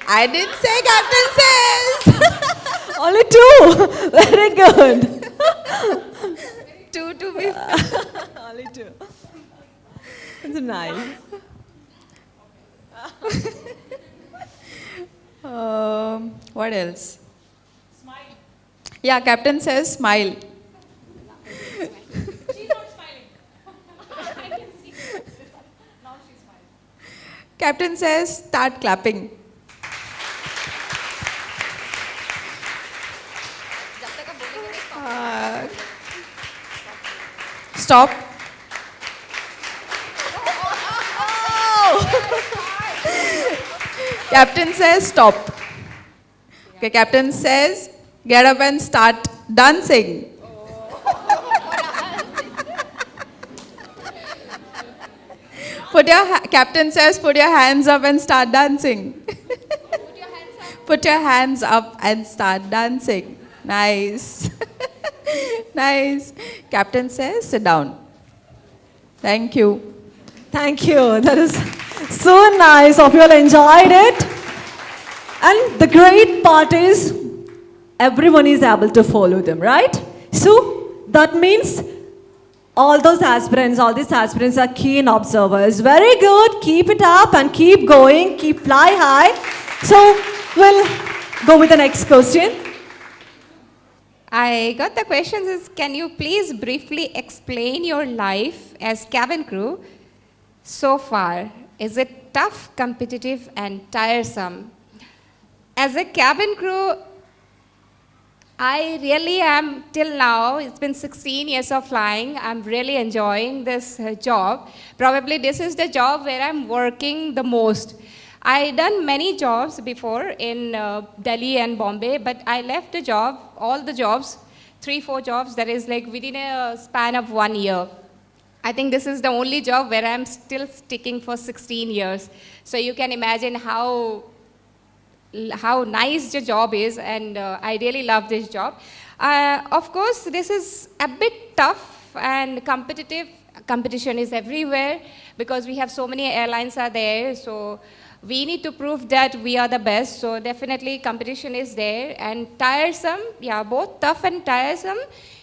Speaker 4: I didn't say Captain says.
Speaker 1: Only two. Very good.
Speaker 4: Two to be.
Speaker 1: Only two. That's nice.
Speaker 4: What else? Smile. Yeah, Captain says smile.
Speaker 3: She's not smiling. I can see.
Speaker 4: Captain says, start clapping. Stop. Captain says, stop. Okay, captain says, get up and start dancing. Captain says, put your hands up and start dancing. Put your hands up and start dancing. Nice. Nice. Captain says, sit down. Thank you.
Speaker 1: Thank you. That is so nice. Hope you all enjoyed it. And the great part is everyone is able to follow them, right? So that means all these aspirants are keen observers. Very good. Keep it up and keep going. Keep fly high. So we'll go with the next question.
Speaker 7: I got the questions is, can you please briefly explain your life as cabin crew so far? Is it tough, competitive, and tiresome? As a cabin crew, I really am, till now, it's been 16 years of flying. I'm really enjoying this job. Probably this is the job where I'm working the most. I done many jobs before in Delhi and Bombay, but I left the job, all the jobs, 3-4 jobs, that is like within a span of 1 year. I think this is the only job where I'm still sticking for 16 years. So you can imagine how nice the job is, and I really love this job. Of course, this is a bit tough and competitive. Competition is everywhere because we have so many airlines are there. So we need to prove that we are the best. So definitely competition is there. And tiresome, yeah, both tough and tiresome.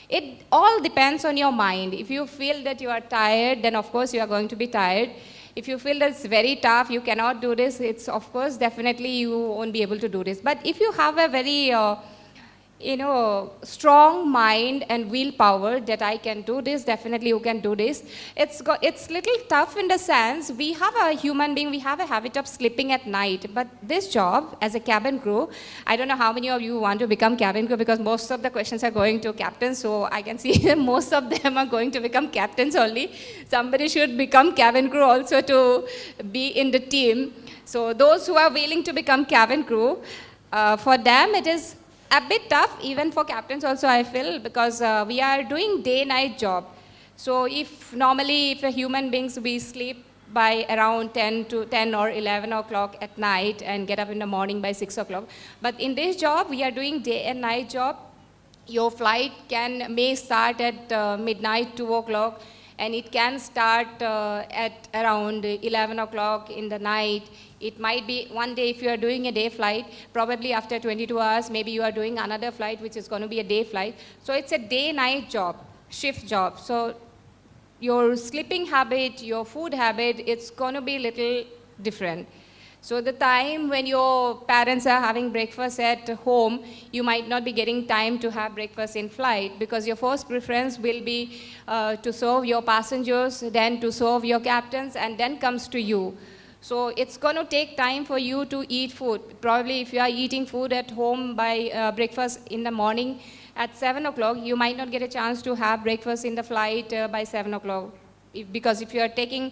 Speaker 7: It all depends on your mind. If you feel that you are tired, then of course you are going to be tired. If you feel that it's very tough, you cannot do this, it's of course definitely you won't be able to do this. But if you have a very strong mind and willpower that I can do this, definitely you can do this. It's little tough in the sense, we have a human being, we have a habit of sleeping at night. But this job as a cabin crew, I don't know how many of you want to become cabin crew because most of the questions are going to captains. So I can see most of them are going to become captains only. Somebody should become cabin crew also to be in the team. So those who are willing to become cabin crew, for them it is a bit tough, even for captains also I feel, because we are doing day-night job. So if a human beings, we sleep by around 10 or 11 o'clock at night and get up in the morning by 6 o'clock. But in this job, we are doing day and night job. Your flight may start at midnight, 2 o'clock, and it can start at around 11 o'clock in the night. It might be one day if you are doing a day flight, probably after 22 hours, maybe you are doing another flight, which is going to be a day flight. So it's a day-night job, shift job. So your sleeping habit, your food habit, it's going to be a little different. So the time when your parents are having breakfast at home, you might not be getting time to have breakfast in flight because your first preference will be to serve your passengers, then to serve your captains, and then comes to you. So it's going to take time for you to eat food. Probably if you are eating food at home by breakfast in the morning at 7 o'clock, you might not get a chance to have breakfast in the flight by 7 o'clock. Because if you are taking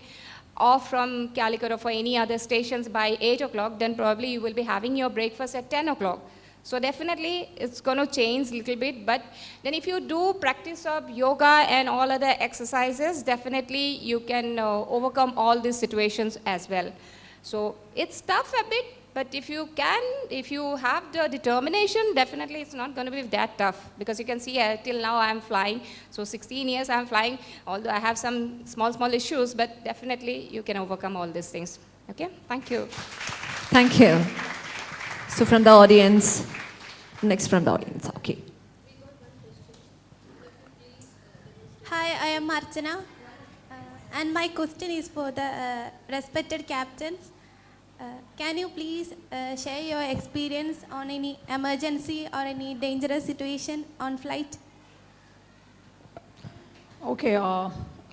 Speaker 7: off from Calicut or for any other stations by 8 o'clock, then probably you will be having your breakfast at 10 o'clock. So definitely it's going to change a little bit, but then if you do practice of yoga and all other exercises, definitely you can overcome all these situations as well. So it's tough a bit, but if you have the determination, definitely it's not going to be that tough because you can see till now I'm flying. So 16 years I'm flying, although I have some small issues, but definitely you can overcome all these things. Okay, thank you.
Speaker 1: Thank you. So from the audience, next from the audience, okay.
Speaker 16: Hi, I am Archana, and my question is for the respected captains. Can you please share your experience on any emergency or any dangerous situation on flight?
Speaker 3: Okay,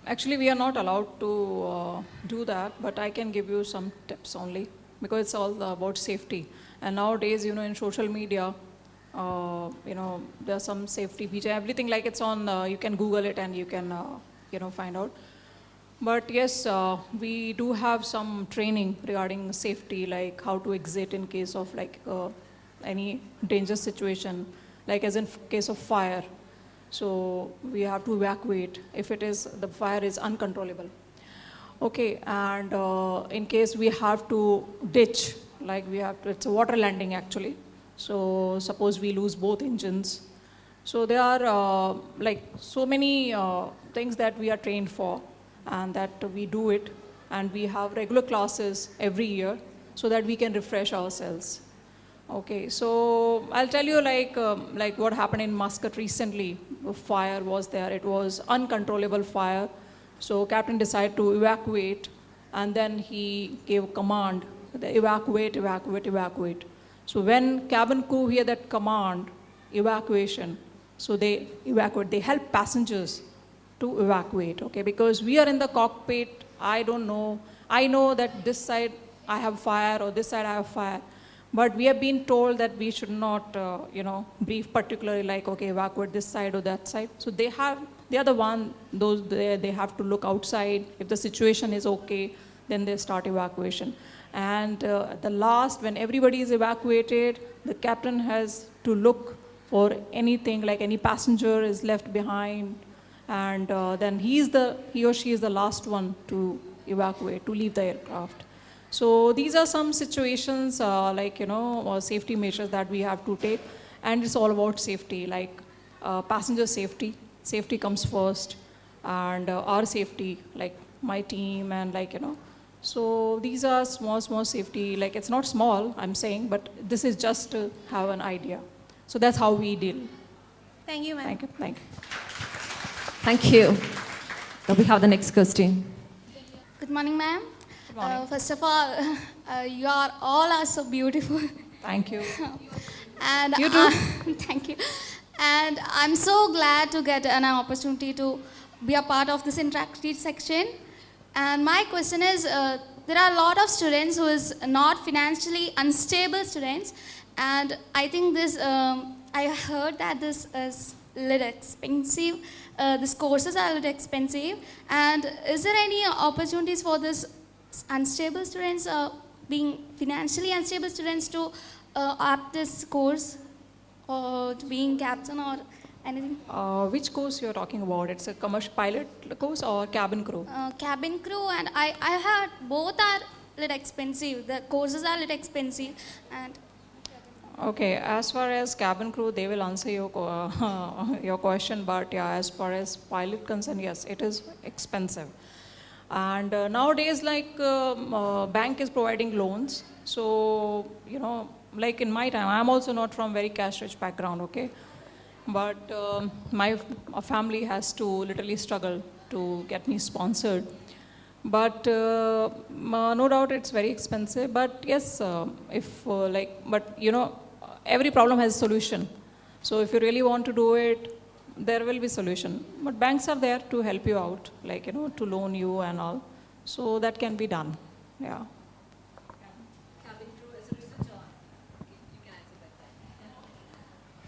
Speaker 3: Actually, we are not allowed to do that, but I can give you some tips only because it's all about safety. And nowadays, in social media, there's some safety feature. Everything like it's on, you can Google it and you can, find out. But yes, we do have some training regarding safety, like how to exit in case of like any dangerous situation, like as in case of fire. So we have to evacuate if the fire is uncontrollable. Okay, and in case we have to ditch, like it's a water landing actually. So suppose we lose both engines. So there are like so many things that we are trained for, and that we do it, and we have regular classes every year so that we can refresh ourselves. Okay, so I'll tell you like what happened in Muscat recently. A fire was there. It was uncontrollable fire. So captain decided to evacuate, and then he gave a command, evacuate, evacuate, evacuate. So when cabin crew hear that command, evacuation, so they evacuate. They help passengers to evacuate, okay? Because we are in the cockpit, I don't know. I know that this side I have fire or this side I have fire. But we have been told that we should not, brief particularly like, okay, evacuate this side or that side. So they are the one, they have to look outside. If the situation is okay, then they start evacuation. And at the last, when everybody is evacuated, the captain has to look for anything, like any passenger is left behind. And then he or she is the last one to evacuate, to leave the aircraft. So these are some situations safety measures that we have to take, and it's all about safety, like passenger safety. Safety comes first, and our safety, like my team, and So these are small safety, like it's not small, I'm saying, but this is just to have an idea. So that's how we deal.
Speaker 16: Thank you, ma'am.
Speaker 3: Thank you. Thank you.
Speaker 1: Thank you. Now we have the next question.
Speaker 17: Good morning, ma'am.
Speaker 3: Good morning.
Speaker 17: First of all, you are all so beautiful.
Speaker 3: Thank you.
Speaker 17: And
Speaker 3: You too.
Speaker 17: thank you. And I'm so glad to get an opportunity to be a part of this interactive section. And my question is, there are a lot of students who is not financially unstable students, and I think this, I heard that this is a little expensive. These courses are a little expensive. And is there any opportunities for this unstable students, being financially unstable students to opt this course, or to being captain or anything?
Speaker 3: Which course you're talking about? It's a commercial pilot course or cabin crew?
Speaker 17: Cabin crew, and I heard both are a little expensive. The courses are a little expensive. And
Speaker 3: Okay, as far as cabin crew, they will answer your question, but yeah, as far as pilot concern, yes, it is expensive. And nowadays, bank is providing loans. So, like in my time, I'm also not from very cash-rich background, okay? But my family has to literally struggle to get me sponsored. But no doubt it's very expensive. But yes, every problem has a solution. So if you really want to do it, there will be solution. But banks are there to help you out, to loan you and all. So that can be done, yeah.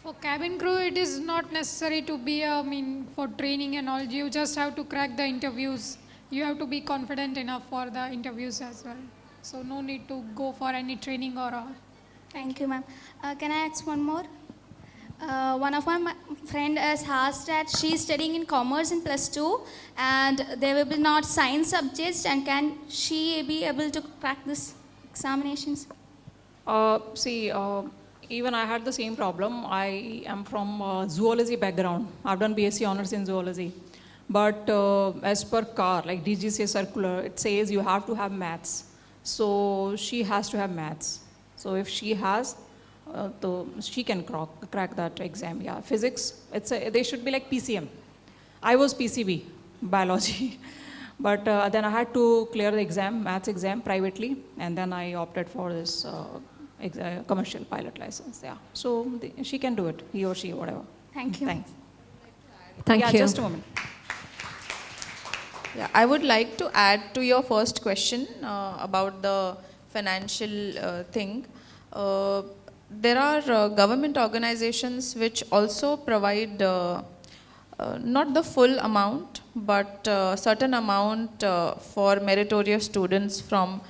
Speaker 8: For cabin crew, it is not necessary to be, for training and all. You just have to crack the interviews. You have to be confident enough for the interviews as well. So no need to go for any training or all.
Speaker 17: thank you, ma'am. Can I ask one more? One of my friend has asked that she's studying in commerce in +2, and there will be not science subjects, and can she be able to crack this examinations?
Speaker 3: Even I had the same problem. I am from zoology background. I've done BSc honors in zoology. But as per CAR, like DGCA circular, it says you have to have maths. So she has to have maths. So if she has, she can crack that exam. Yeah, physics, they should be like PCM. I was PCB, biology. But then I had to clear the exam, maths exam privately, and then I opted for this commercial pilot license. Yeah, so she can do it, he or she, whatever.
Speaker 17: Thank you.
Speaker 3: Thanks.
Speaker 1: Thank you.
Speaker 3: Just a moment.
Speaker 4: Yeah, I would like to add to your first question about the financial thing. There are government organizations which also provide not the full amount, but certain amount for meritorious students from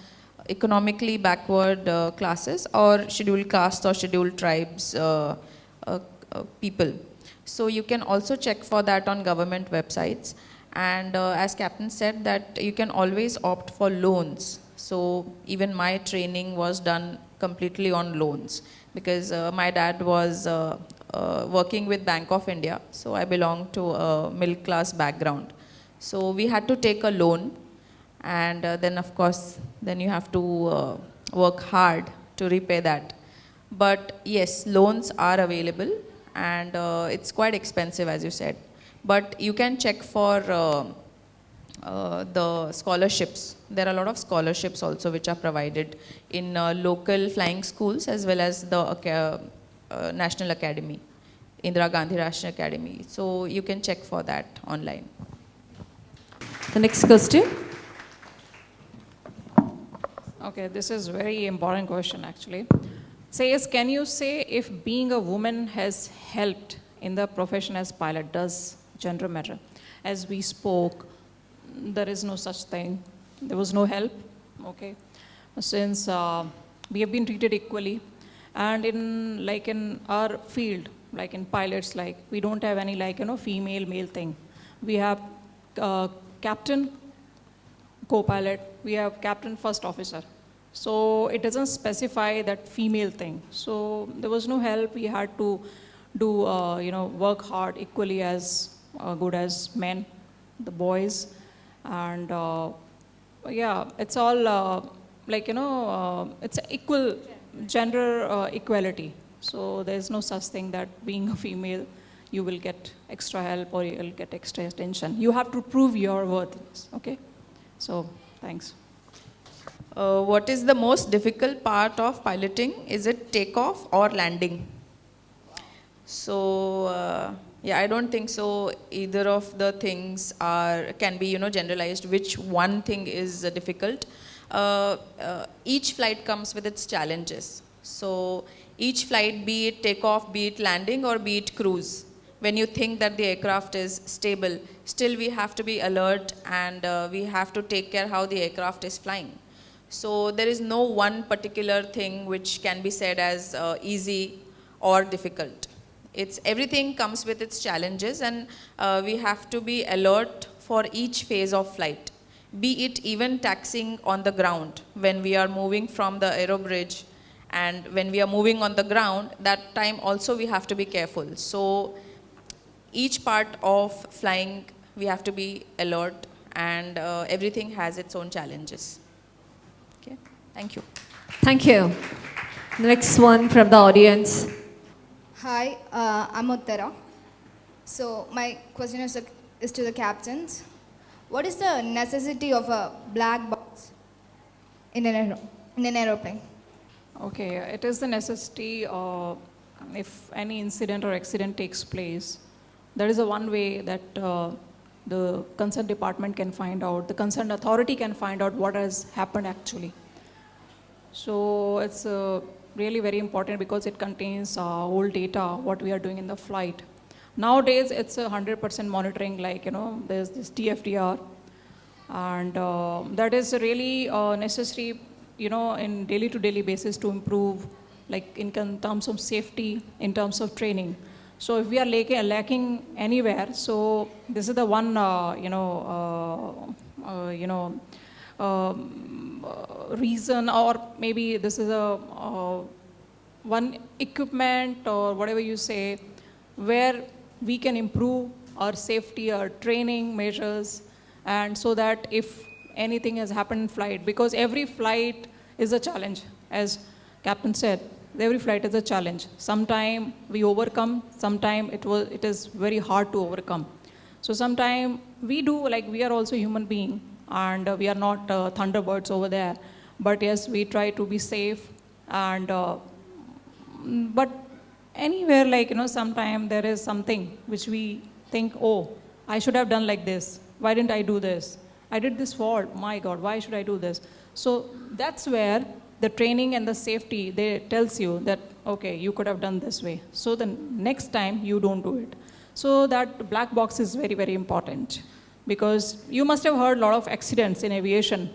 Speaker 4: economically backward classes or scheduled castes or scheduled tribes people. So you can also check for that on government websites. And as Captain said, that you can always opt for loans. So even my training was done completely on loans because my dad was working with Bank of India. So I belong to a middle class background. So we had to take a loan, and then of course, then you have to work hard to repay that. But yes, loans are available, and it's quite expensive, as you said. But you can check for the scholarships. There are a lot of scholarships also which are provided in local flying schools as well as the National Academy, Indira Gandhi National Academy. So you can check for that online.
Speaker 1: The next question.
Speaker 3: Okay, this is very important question actually. Says, can you say if being a woman has helped in the profession as pilot? Does gender matter? As we spoke, there is no such thing. There was no help, okay? Since we have been treated equally, and in our field, like in pilots, like we don't have any female male thing. We have captain, co-pilot, we have captain first officer. So it doesn't specify that female thing. So there was no help. We had to do work hard equally as good as men, the boys, and yeah, it's all it's equal gender equality. So there's no such thing that being a female you will get extra help or you'll get extra attention. You have to prove your worthiness. Okay, so thanks.
Speaker 4: What is the most difficult part of piloting? Is it takeoff or landing? So yeah, I don't think so either of the things can be generalized which one thing is difficult. Each flight comes with its challenges. So each flight, be it takeoff, be it landing, or be it cruise, when you think that the aircraft is stable, still we have to be alert, and we have to take care how the aircraft is flying. So there is no one particular thing which can be said as easy or difficult. Everything comes with its challenges, and we have to be alert for each phase of flight. Be it even taxiing on the ground, when we are moving from the aero bridge and when we are moving on the ground, that time also we have to be careful. So each part of flying we have to be alert, and everything has its own challenges. Okay, thank you.
Speaker 1: Thank you. The next one from the audience.
Speaker 18: Hi, I'm Uttara. So my question is to the captains. What is the necessity of a black box in an aeroplane?
Speaker 3: Okay, it is the necessity if any incident or accident takes place. There is a one way that the concerned department can find out, the concerned authority can find out what has happened actually. So it's really very important because it contains whole data, what we are doing in the flight. Nowadays, it's 100% monitoring, there's this TFDR, and that is really necessary, in daily to daily basis to improve, in terms of safety, in terms of training. So if we are lacking anywhere, so this is the one, reason, or maybe this is one equipment or whatever you say, where we can improve our safety, our training measures, and so that if anything has happened in flight, because every flight is a challenge, as Captain said, every flight is a challenge. Sometime we overcome, sometime it is very hard to overcome. So sometime we do, we are also human being, and we are not thunderbirds over there, but yes, we try to be safe, and but anywhere, sometime there is something which we think, oh, I should have done like this. Why didn't I do this? I did this fault, my God, why should I do this? So that's where the training and the safety, they tells you that, okay, you could have done this way. So the next time you don't do it. So that black box is very, very important, because you must have heard a lot of accidents in aviation.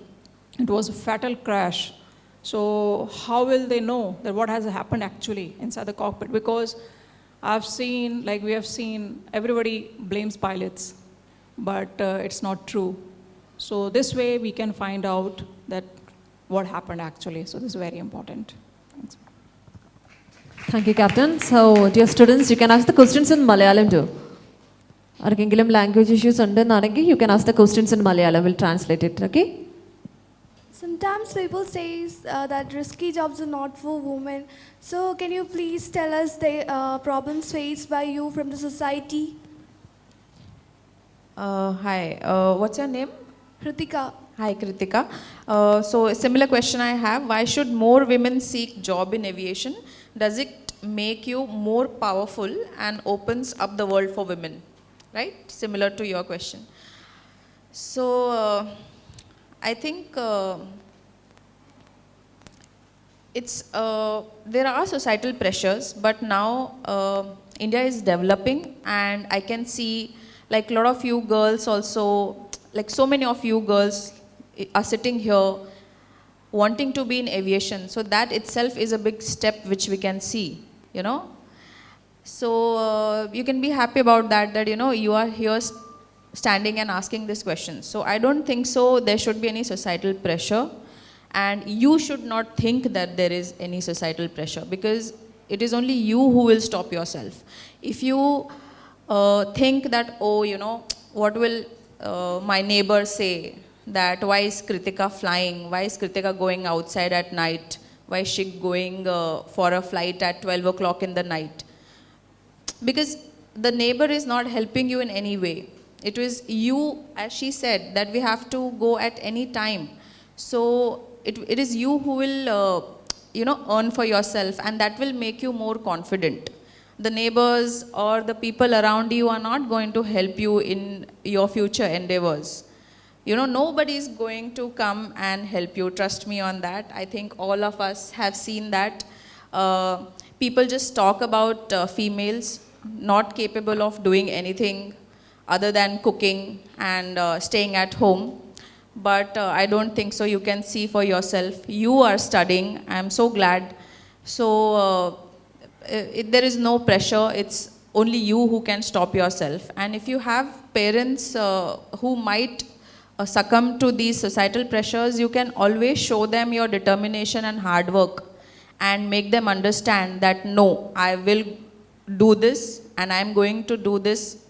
Speaker 3: It was a fatal crash. So how will they know that what has happened actually inside the cockpit? Because I've seen, like we have seen, everybody blames pilots, but it's not true. So this way we can find out that what happened actually. So this is very important. Thanks.
Speaker 1: Thank you, Captain. So, dear students, you can ask the questions in Malayalam too. Arkengilam language issues undennarengi, you can ask the questions in Malayalam. We'll translate it, okay?
Speaker 14: Sometimes people say that risky jobs are not for women. So can you please tell us the problems faced by you from the society?
Speaker 4: Hi, what's your name?
Speaker 14: Kritika.
Speaker 4: Hi, Kritika. So a similar question I have. Why should more women seek job in aviation? Does it make you more powerful and opens up the world for women? Right? Similar to your question. So I think there are societal pressures, but now India is developing, and I can see like a lot of you girls also, like so many of you girls are sitting here wanting to be in aviation. So that itself is a big step which we can see, you know. So you can be happy about that, you know, you are here standing and asking this question. So I don't think so there should be any societal pressure, and you should not think that there is any societal pressure, because it is only you who will stop yourself. If you think that, oh, you know, what will my neighbor say, that why is Kritika flying, why is Kritika going outside at night, why is she going for a flight at 12 o'clock in the night? Because the neighbor is not helping you in any way. It was you, as she said, that we have to go at any time. So it is you who will, you know, earn for yourself, and that will make you more confident. The neighbors or the people around you are not going to help you in your future endeavors. You know, nobody is going to come and help you. Trust me on that. I think all of us have seen that. People just talk about females not capable of doing anything other than cooking and staying at home. But I don't think so. You can see for yourself. You are studying. I'm so glad. So there is no pressure. It's only you who can stop yourself. And if you have parents who might succumb to these societal pressures, you can always show them your determination and hard work and make them understand that no, I will do this, and I'm going to do this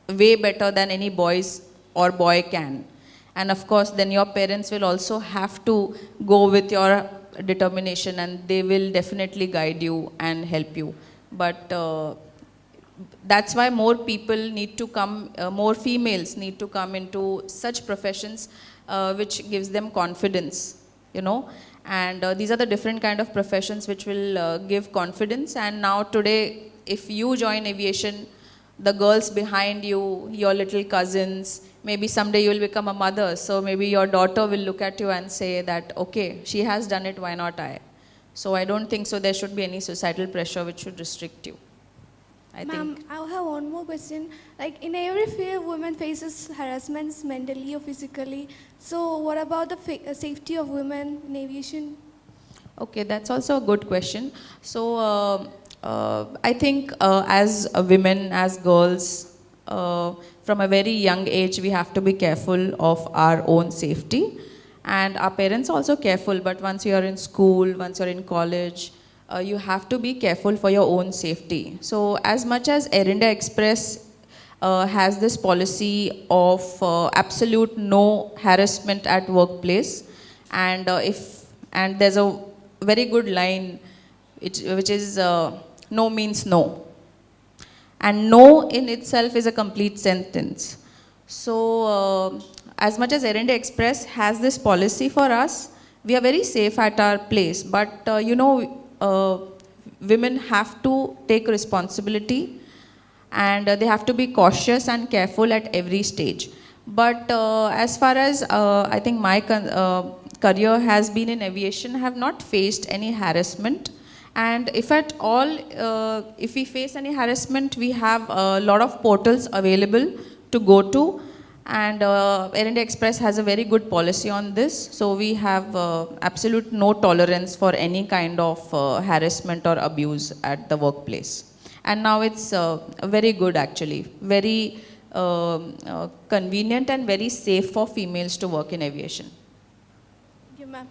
Speaker 4: way better than any boys or boy can. And of course, then your parents will also have to go with your determination, and they will definitely guide you and help you. But that's why more people need to come, more females need to come into such professions which gives them confidence, you know. And these are the different kind of professions which will give confidence. And now today, if you join aviation, the girls behind you, your little cousins, maybe someday you will become a mother, so maybe your daughter will look at you and say that, okay, she has done it, why not I? So I don't think so there should be any societal pressure which should restrict you.
Speaker 14: Ma'am, I have one more question. Like in every field, women faces harassments mentally or physically. So what about the safety of women in aviation?
Speaker 4: Okay, that's also a good question. So I think as women, as girls, from a very young age, we have to be careful of our own safety. And our parents are also careful, but once you are in school, once you're in college, you have to be careful for your own safety. So as much as Air India Express has this policy of absolute no harassment at workplace, and there's a very good line which is no means no, and no in itself is a complete sentence. So as much as Air India Express has this policy for us, we are very safe at our place, but you know, women have to take responsibility, and they have to be cautious and careful at every stage. But as far as I think my career has been in aviation, I have not faced any harassment. And if at all, if we face any harassment, we have a lot of portals available to go to. And Air India Express has a very good policy on this. So we have absolute no tolerance for any kind of harassment or abuse at the workplace. And now it's very good actually, very convenient and very safe for females to work in aviation.
Speaker 9: Thank you, ma'am.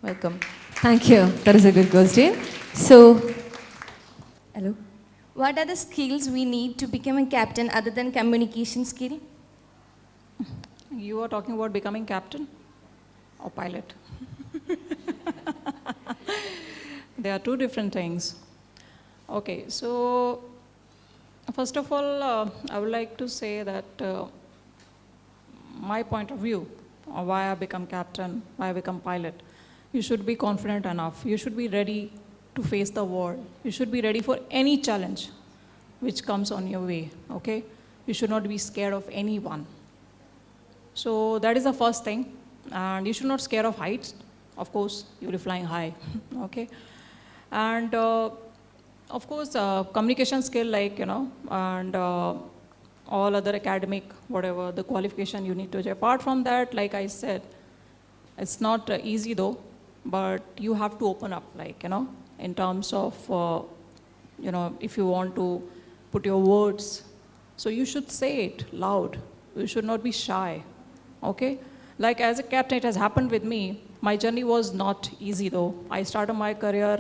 Speaker 4: Welcome.
Speaker 1: Thank you. That is a good question. So, hello.
Speaker 19: What are the skills we need to become a captain other than communication skill?
Speaker 3: You are talking about becoming captain or pilot? There are two different things. Okay, so first of all, I would like to say that my point of view of why I become captain, why I become pilot, you should be confident enough. You should be ready to face the world. You should be ready for any challenge which comes on your way, okay? You should not be scared of anyone. So that is the first thing. And you should not scare of heights. Of course, you'll be flying high, okay? And of course, communication skill, like, you know, and all other academic, whatever, the qualification you need to do. Apart from that, like I said, it's not easy though, but you have to open up, like, you know, in terms of, you know, if you want to put your words, so you should say it loud. You should not be shy, okay? Like as a captain, it has happened with me. My journey was not easy though. I started my career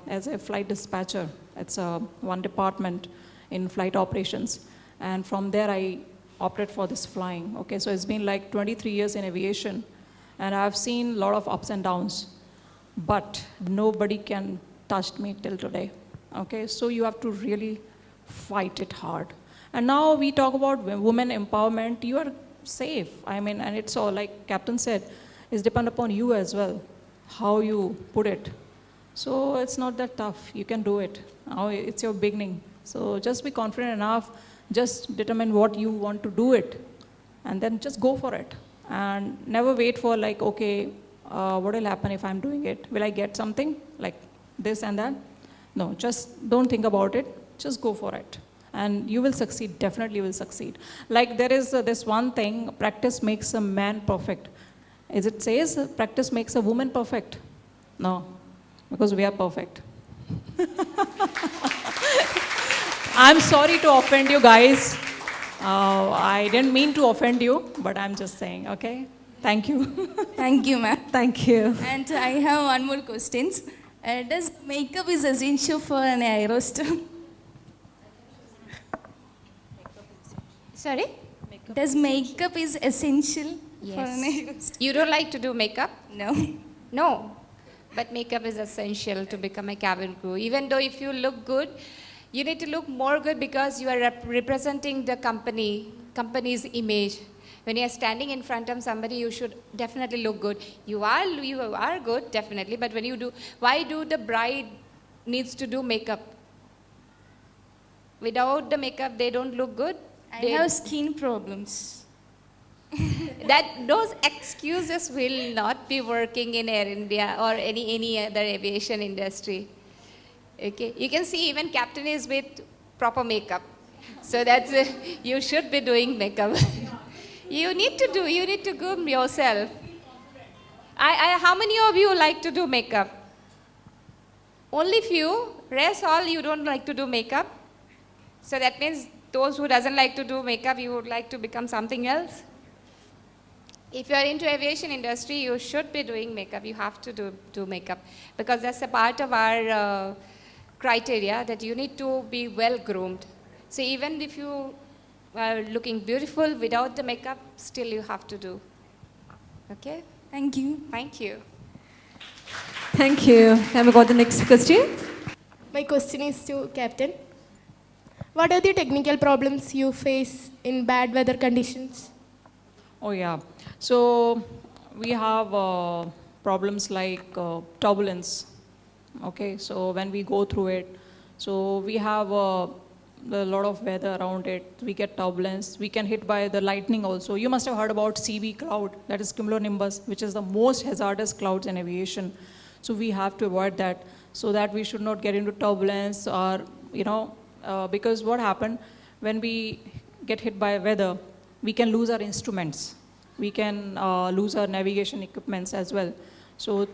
Speaker 3: as a flight dispatcher. It's one department in flight operations. And from there, I opted for this flying, okay? So it's been like 23 years in aviation, and I've seen a lot of ups and downs, but nobody can touch me till today, okay? So you have to really fight it hard. And now we talk about women empowerment. You are safe. I mean, and it's all, like Captain said, it's depend upon you as well, how you put it. So it's not that tough. You can do it. Now it's your beginning. So just be confident enough. Just determine what you want to do it, and then just go for it. And never wait for like, okay, what will happen if I'm doing it? Will I get something like this and that? No, just don't think about it. Just go for it. And you will succeed, definitely will succeed. Like there is this one thing, practice makes a man perfect. As it says, practice makes a woman perfect. No, because we are perfect. I'm sorry to offend you guys. I didn't mean to offend you, but I'm just saying, okay? Thank you.
Speaker 19: Thank you, ma'am.
Speaker 1: Thank you.
Speaker 19: And I have one more question. Does makeup is essential for an aerostar?
Speaker 7: Sorry?
Speaker 19: Does makeup is essential for an
Speaker 7: Yes.
Speaker 19: aerostar?
Speaker 7: You don't like to do makeup?
Speaker 19: No.
Speaker 7: No. But makeup is essential to become a cabin crew. Even though if you look good, you need to look more good because you are representing the company's image. When you are standing in front of somebody, you should definitely look good. You are good, definitely, but when you do, why do the bride needs to do makeup? Without the makeup, they don't look good.
Speaker 19: I have skin problems.
Speaker 7: Those excuses will not be working in Air India or any other aviation industry. Okay, you can see even captain is with proper makeup. So that's you should be doing makeup. You need to groom yourself. How many of you like to do makeup? Only few. Rest all you don't like to do makeup. So that means those who doesn't like to do makeup, you would like to become something else. If you are into aviation industry, you should be doing makeup. You have to do makeup because that's a part of our criteria that you need to be well groomed. So even if you are looking beautiful without the makeup, still you have to do. Okay?
Speaker 19: Thank you.
Speaker 7: Thank you.
Speaker 1: Thank you. Have we got the next question?
Speaker 9: My question is to Captain. What are the technical problems you face in bad weather conditions?
Speaker 3: Oh yeah. So we have problems like turbulence. Okay, so when we go through it, so we have a lot of weather around it. We get turbulence. We can hit by the lightning also. You must have heard about CB cloud, that is cumulonimbus, which is the most hazardous clouds in aviation. So we have to avoid that so that we should not get into turbulence or, because what happened when we get hit by weather, we can lose our instruments. We can lose our navigation equipments as well. So,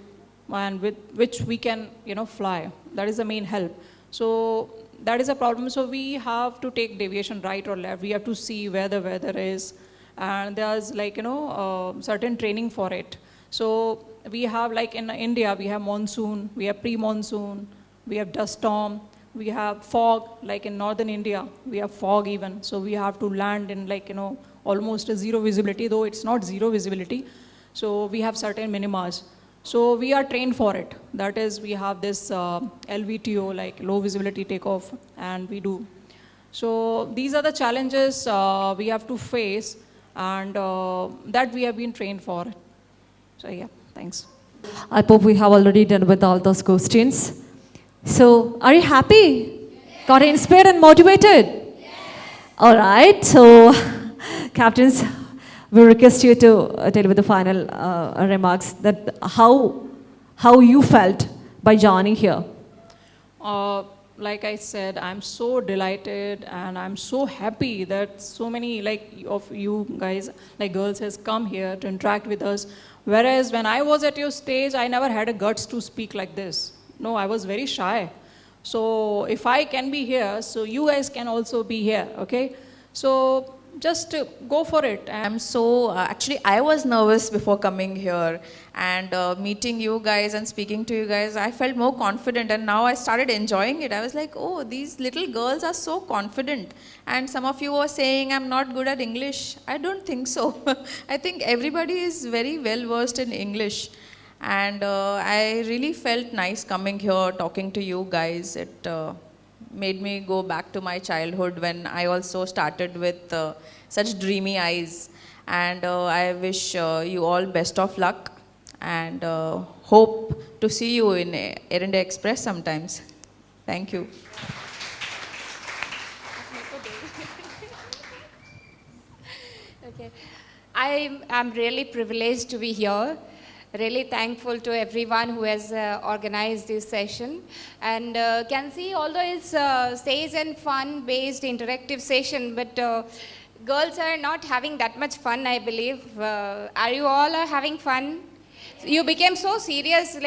Speaker 3: and with which we can, fly. That is the main help. So that is a problem. So we have to take deviation right or left. We have to see where the weather is. And there's certain training for it. So we have, like in India, we have monsoon, we have pre-monsoon, we have dust storm, we have fog, like in northern India, we have fog even. So we have to land in almost a zero visibility, though it's not zero visibility. So we have certain minimas. So we are trained for it. That is, we have this LVTO, like low visibility takeoff, and we do. So these are the challenges we have to face, and that we have been trained for. So yeah, thanks.
Speaker 1: I hope we have already done with all those questions. So are you happy? Yes. Got inspired and motivated? Yes. All right. So captains, we request you to tell with the final remarks that how you felt by joining here.
Speaker 3: Like I said, I'm so delighted and I'm so happy that so many of you guys, girls, has come here to interact with us. Whereas when I was at your stage, I never had a guts to speak like this. No, I was very shy. So if I can be here, so you guys can also be here, okay? So just go for it.
Speaker 4: I'm so, actually I was nervous before coming here, and meeting you guys and speaking to you guys, I felt more confident, and now I started enjoying it. I was like, oh, these little girls are so confident. And some of you were saying I'm not good at English. I don't think so. I think everybody is very well versed in English. And I really felt nice coming here, talking to you guys. It made me go back to my childhood when I also started with such dreamy eyes. And I wish you all best of luck, and hope to see you in Air India Express sometimes. Thank you.
Speaker 7: Okay. I'm really privileged to be here. Really thankful to everyone who has organized this session, and can see, although it's stage and fun-based interactive session, but girls are not having that much fun, I believe. Are you all having fun? You became so serious,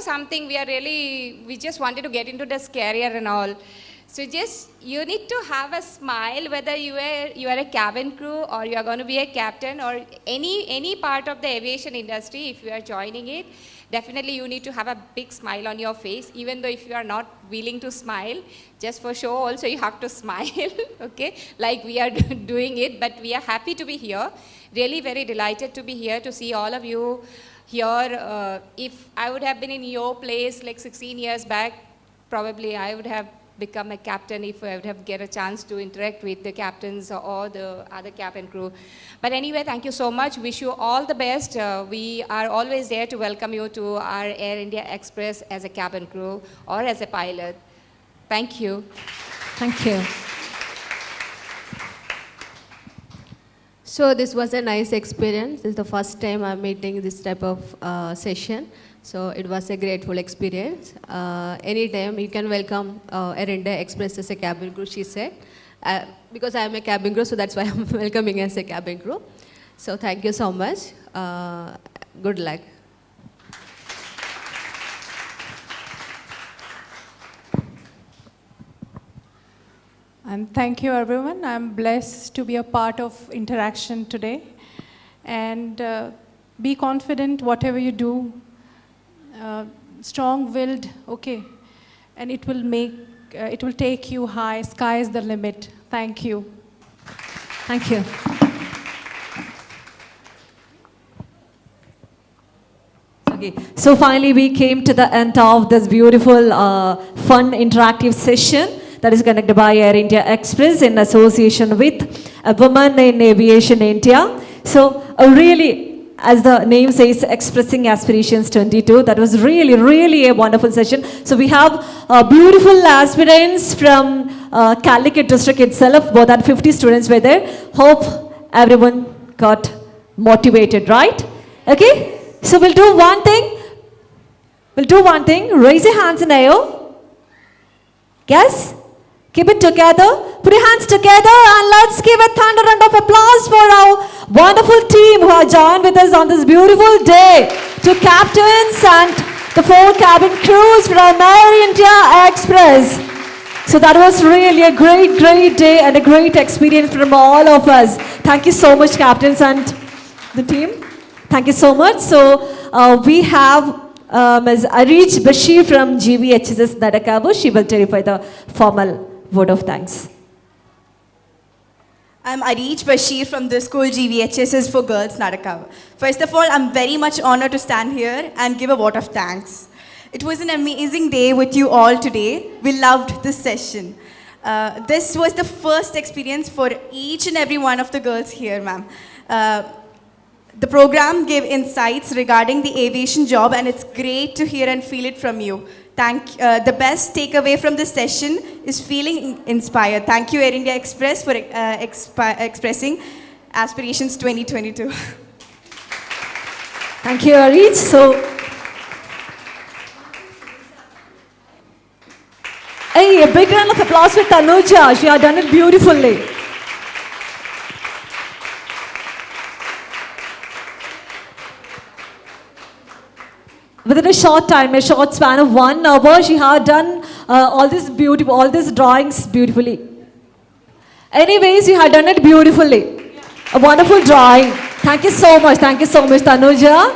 Speaker 7: something we just wanted to get into this career and all. So you need to have a smile, whether you are a cabin crew or you are going to be a captain or any part of the aviation industry. If you are joining it, definitely you need to have a big smile on your face, even though if you are not willing to smile, just for show also you have to smile, okay, like we are doing it, but we are happy to be here. Really very delighted to be here, to see all of you here. If I would have been in your place like 16 years back, probably I would have become a captain if I would have get a chance to interact with the captains or the other cabin crew. But anyway, thank you so much. Wish you all the best. We are always there to welcome you to our Air India Express as a cabin crew or as a pilot. Thank you.
Speaker 1: Thank you.
Speaker 6: So this was a nice experience. This is the first time I'm meeting this type of session. So it was a grateful experience. Anytime you can welcome Air India Express as a cabin crew, she said. Because I am a cabin crew, so that's why I'm welcoming as a cabin crew. So thank you so much. Good luck.
Speaker 5: And thank you, everyone. I'm blessed to be a part of interaction today. And be confident whatever you do. Strong-willed, okay, and it will take you high. Sky is the limit. Thank you.
Speaker 1: Thank you. Okay, so finally we came to the end of this beautiful, fun, interactive session that is conducted by Air India Express in association with Women in Aviation India. So really, as the name says, Expressing Aspirations 22. That was really, really a wonderful session. So we have beautiful aspirants from Calicut district itself. More than 50 students were there. Hope everyone got motivated, right? Okay? So we'll do one thing. Raise your hands in air. Yes? Keep it together. Put your hands together and let's give a thunder round of applause for our wonderful team who have joined with us on this beautiful day. To captains and the 4 cabin crews from Air India Express. So that was really a great day and a great experience from all of us. Thank you so much, captains and the team. Thank you so much. So we have Ms. Arij Bashir from GVHSS Nadakkavu. She will terrify the formal word of thanks.
Speaker 15: I'm Arij Bashir from the school GVHSS for Girls Nadakkavu. First of all, I'm very much honored to stand here and give a vote of thanks. It was an amazing day with you all today. We loved this session. This was the first experience for each and every one of the girls here, ma'am. The program gave insights regarding the aviation job, and it's great to hear and feel it from you. The best takeaway from this session is feeling inspired. Thank you, Air India Express, for Expressing Aspirations 2022.
Speaker 1: Thank you, Arij. So, hey, a big round of applause for Tanuja. She has done it beautifully. Within a short time, a short span of 1 hour, she had done all these drawings beautifully. Anyways, you had done it beautifully. A wonderful drawing. Thank you so much, Tanuja.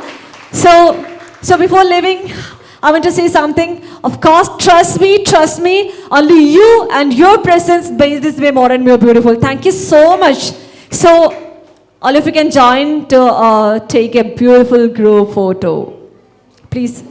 Speaker 1: So before leaving, I want to say something. Of course, trust me, only you and your presence makes this way more and more beautiful. Thank you so much. So, all of you can join to take a beautiful group photo. Please.